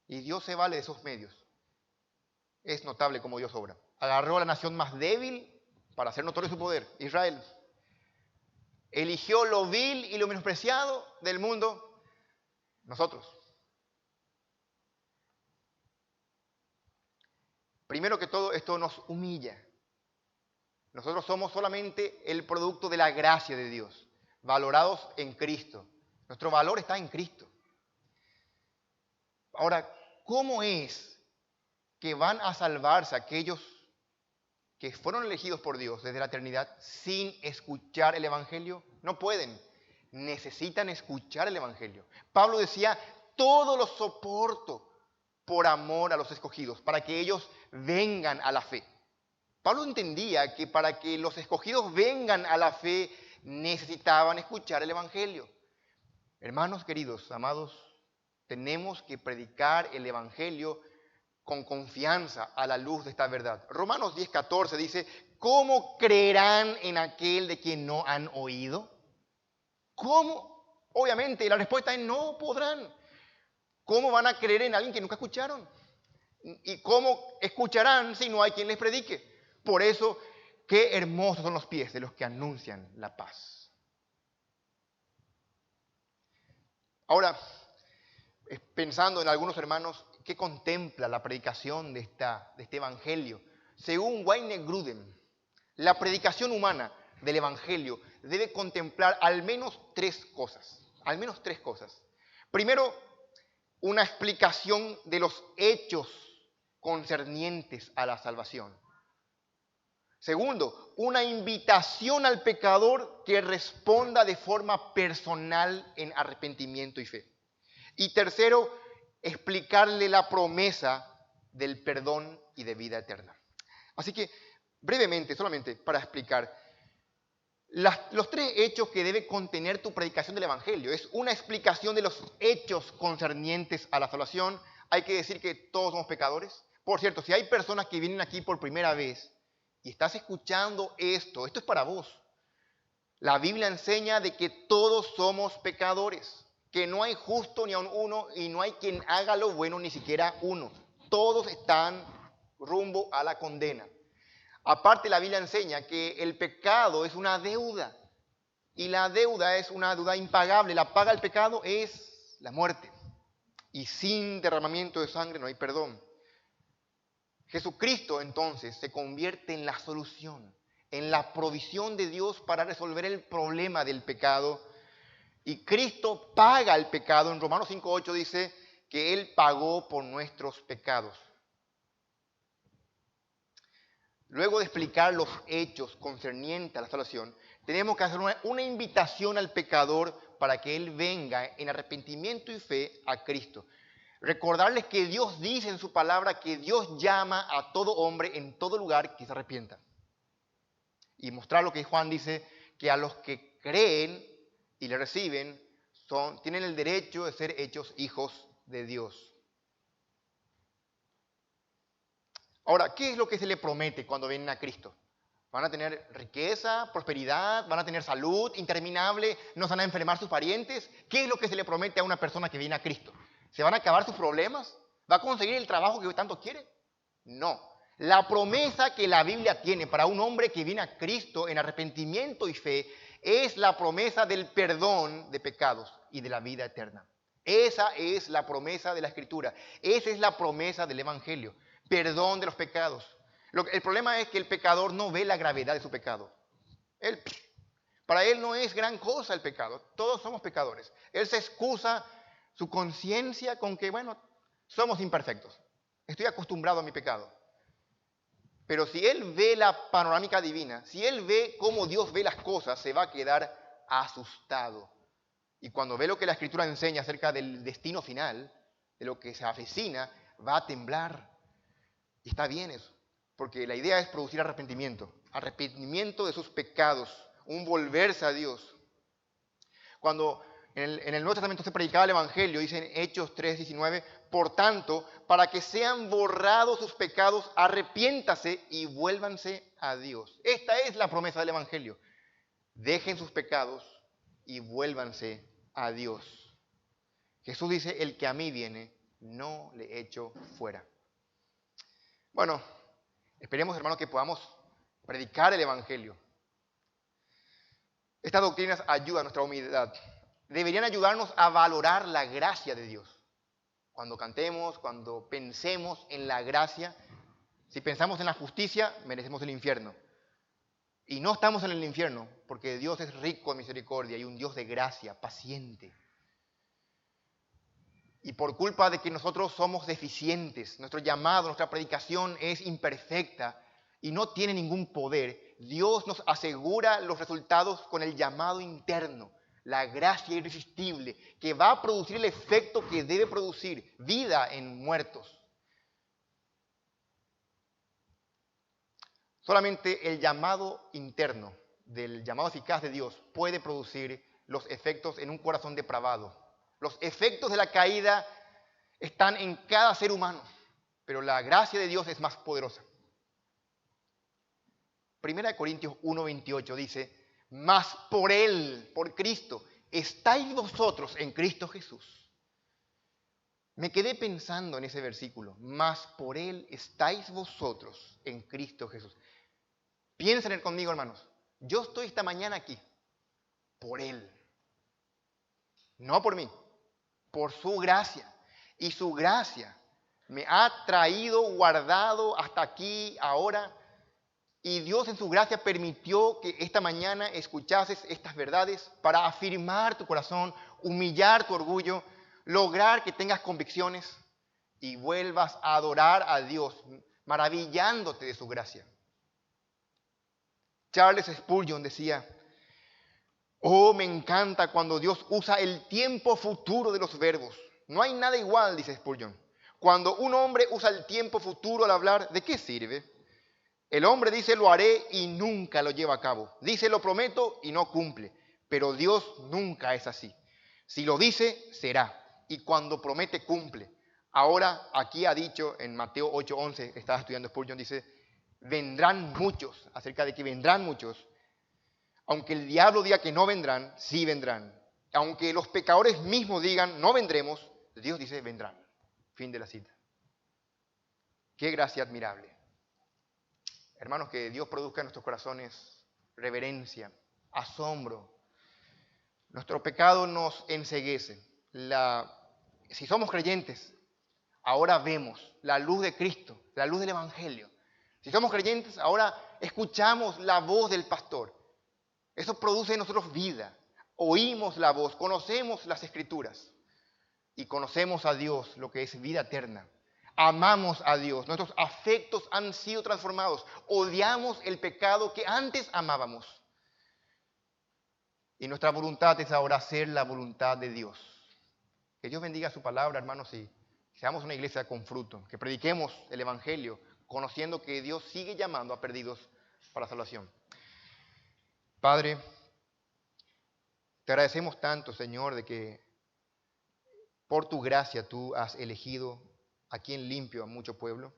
Y Dios se vale de esos medios. Es notable cómo Dios obra. Agarró a la nación más débil para hacer notorio su poder, Israel. Eligió lo vil y lo menospreciado del mundo, nosotros. Primero que todo, esto nos humilla. Nosotros somos solamente el producto de la gracia de Dios, valorados en Cristo. Nuestro valor está en Cristo. Ahora, ¿cómo es que van a salvarse aquellos que fueron elegidos por Dios desde la eternidad sin escuchar el Evangelio? No pueden. Necesitan escuchar el Evangelio. Pablo decía, todo lo soporto por amor a los escogidos, para que ellos vengan a la fe. Pablo entendía que para que los escogidos vengan a la fe necesitaban escuchar el Evangelio. Hermanos queridos, amados, tenemos que predicar el Evangelio con confianza a la luz de esta verdad. Romanos 10:14 dice, ¿cómo creerán en aquel de quien no han oído? ¿Cómo? Obviamente la respuesta es no podrán. ¿Cómo van a creer en alguien que nunca escucharon? ¿Y cómo escucharán si no hay quien les predique? Por eso, qué hermosos son los pies de los que anuncian la paz. Ahora, pensando en algunos hermanos, ¿qué contempla la predicación de este evangelio? Según Wayne Grudem, la predicación humana del evangelio debe contemplar al menos tres cosas. Al menos tres cosas. Primero, una explicación de los hechos concernientes a la salvación. Segundo, una invitación al pecador que responda de forma personal en arrepentimiento y fe. Y tercero, explicarle la promesa del perdón y de vida eterna. Así que, brevemente, solamente para explicar, los tres hechos que debe contener tu predicación del Evangelio. Es una explicación de los hechos concernientes a la salvación. Hay que decir que todos somos pecadores. Por cierto, si hay personas que vienen aquí por primera vez y estás escuchando esto es para vos. La Biblia enseña de que todos somos pecadores, que no hay justo ni aun uno y no hay quien haga lo bueno ni siquiera uno. Todos están rumbo a la condena. Aparte, la Biblia enseña que el pecado es una deuda y la deuda es una deuda impagable. La paga del pecado es la muerte y sin derramamiento de sangre no hay perdón. Jesucristo entonces se convierte en la solución, en la provisión de Dios para resolver el problema del pecado. Y Cristo paga el pecado. En Romanos 5:8 dice que Él pagó por nuestros pecados. Luego de explicar los hechos concernientes a la salvación, tenemos que hacer una invitación al pecador para que él venga en arrepentimiento y fe a Cristo. Recordarles que Dios dice en su palabra que Dios llama a todo hombre en todo lugar que se arrepienta. Y mostrar lo que Juan dice, que a los que creen y le reciben, tienen el derecho de ser hechos hijos de Dios. Ahora, ¿qué es lo que se le promete cuando vienen a Cristo? ¿Van a tener riqueza, prosperidad? ¿Van a tener salud interminable? ¿No se van a enfermar sus parientes? ¿Qué es lo que se le promete a una persona que viene a Cristo? ¿Se van a acabar sus problemas? ¿Va a conseguir el trabajo que tanto quiere? No. La promesa que la Biblia tiene para un hombre que viene a Cristo en arrepentimiento y fe es la promesa del perdón de pecados y de la vida eterna. Esa es la promesa de la Escritura. Esa es la promesa del Evangelio. Perdón de los pecados. El problema es que el pecador no ve la gravedad de su pecado. Para él no es gran cosa el pecado. Todos somos pecadores. Él se excusa su conciencia con que, bueno, somos imperfectos. Estoy acostumbrado a mi pecado. Pero si él ve la panorámica divina, si él ve cómo Dios ve las cosas, se va a quedar asustado. Y cuando ve lo que la Escritura enseña acerca del destino final, de lo que se avecina, va a temblar. Y está bien eso, porque la idea es producir arrepentimiento de sus pecados, un volverse a Dios. Cuando en el Nuevo Testamento se predicaba el Evangelio, dice en Hechos 3:19, por tanto, para que sean borrados sus pecados, arrepiéntase y vuélvanse a Dios. Esta es la promesa del Evangelio. Dejen sus pecados y vuélvanse a Dios. Jesús dice, el que a mí viene, no le echo fuera. Bueno, esperemos, hermanos, que podamos predicar el Evangelio. Estas doctrinas ayudan a nuestra humildad. Deberían ayudarnos a valorar la gracia de Dios. Cuando cantemos, cuando pensemos en la gracia, si pensamos en la justicia, merecemos el infierno. Y no estamos en el infierno, porque Dios es rico en misericordia y un Dios de gracia, paciente. Y por culpa de que nosotros somos deficientes, nuestro llamado, nuestra predicación es imperfecta y no tiene ningún poder, Dios nos asegura los resultados con el llamado interno, la gracia irresistible, que va a producir el efecto que debe producir, vida en muertos. Solamente el llamado interno, del llamado eficaz de Dios, puede producir los efectos en un corazón depravado. Los efectos de la caída están en cada ser humano, pero la gracia de Dios es más poderosa. 1 Corintios 1:28 dice, mas por Él, por Cristo, estáis vosotros en Cristo Jesús. Me quedé pensando en ese versículo, mas por Él estáis vosotros en Cristo Jesús. Piensen conmigo, hermanos, yo estoy esta mañana aquí, por Él, no por mí, por su gracia. Y su gracia me ha traído, guardado hasta aquí, ahora. Y Dios en su gracia permitió que esta mañana escuchases estas verdades para afirmar tu corazón, humillar tu orgullo, lograr que tengas convicciones y vuelvas a adorar a Dios, maravillándote de su gracia. Charles Spurgeon decía, oh, me encanta cuando Dios usa el tiempo futuro de los verbos. No hay nada igual, dice Spurgeon. Cuando un hombre usa el tiempo futuro al hablar, ¿de qué sirve? El hombre dice lo haré y nunca lo lleva a cabo. Dice lo prometo y no cumple. Pero Dios nunca es así. Si lo dice, será. Y cuando promete, cumple. Ahora, aquí ha dicho en Mateo 8:11, estaba estudiando Spurgeon, dice, vendrán muchos, acerca de que vendrán muchos. Aunque el diablo diga que no vendrán, sí vendrán. Aunque los pecadores mismos digan no vendremos, Dios dice vendrán. Fin de la cita. Qué gracia admirable. Hermanos, que Dios produzca en nuestros corazones reverencia, asombro. Nuestro pecado nos enceguece. Si somos creyentes, ahora vemos la luz de Cristo, la luz del Evangelio. Si somos creyentes, ahora escuchamos la voz del pastor. Eso produce en nosotros vida. Oímos la voz, conocemos las Escrituras y conocemos a Dios, lo que es vida eterna. Amamos a Dios, nuestros afectos han sido transformados. Odiamos el pecado que antes amábamos. Y nuestra voluntad es ahora hacer la voluntad de Dios. Que Dios bendiga su palabra, hermanos, y seamos una iglesia con fruto. Que prediquemos el Evangelio, conociendo que Dios sigue llamando a perdidos para salvación. Padre, te agradecemos tanto, Señor, de que por tu gracia tú has elegido aquí en Limpio a mucho pueblo.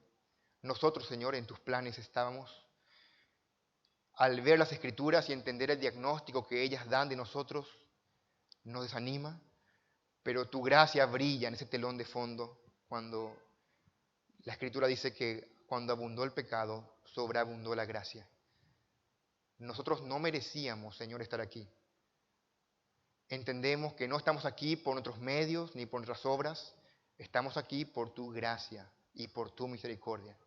Nosotros, Señor, en tus planes estábamos. Al ver las Escrituras y entender el diagnóstico que ellas dan de nosotros, nos desanima, pero tu gracia brilla en ese telón de fondo cuando la Escritura dice que cuando abundó el pecado, sobreabundó la gracia. Nosotros no merecíamos, Señor, estar aquí. Entendemos que no estamos aquí por nuestros medios ni por nuestras obras, estamos aquí por tu gracia y por tu misericordia.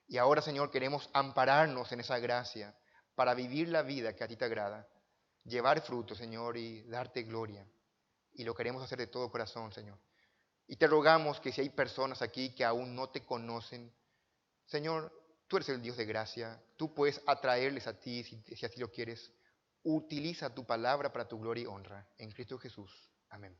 Y ahora, Señor, queremos ampararnos en esa gracia para vivir la vida que a ti te agrada, llevar fruto, Señor, y darte gloria. Y lo queremos hacer de todo corazón, Señor. Y te rogamos que si hay personas aquí que aún no te conocen, Señor, tú eres el Dios de gracia, tú puedes atraerles a ti si así lo quieres. Utiliza tu palabra para tu gloria y honra. En Cristo Jesús. Amén.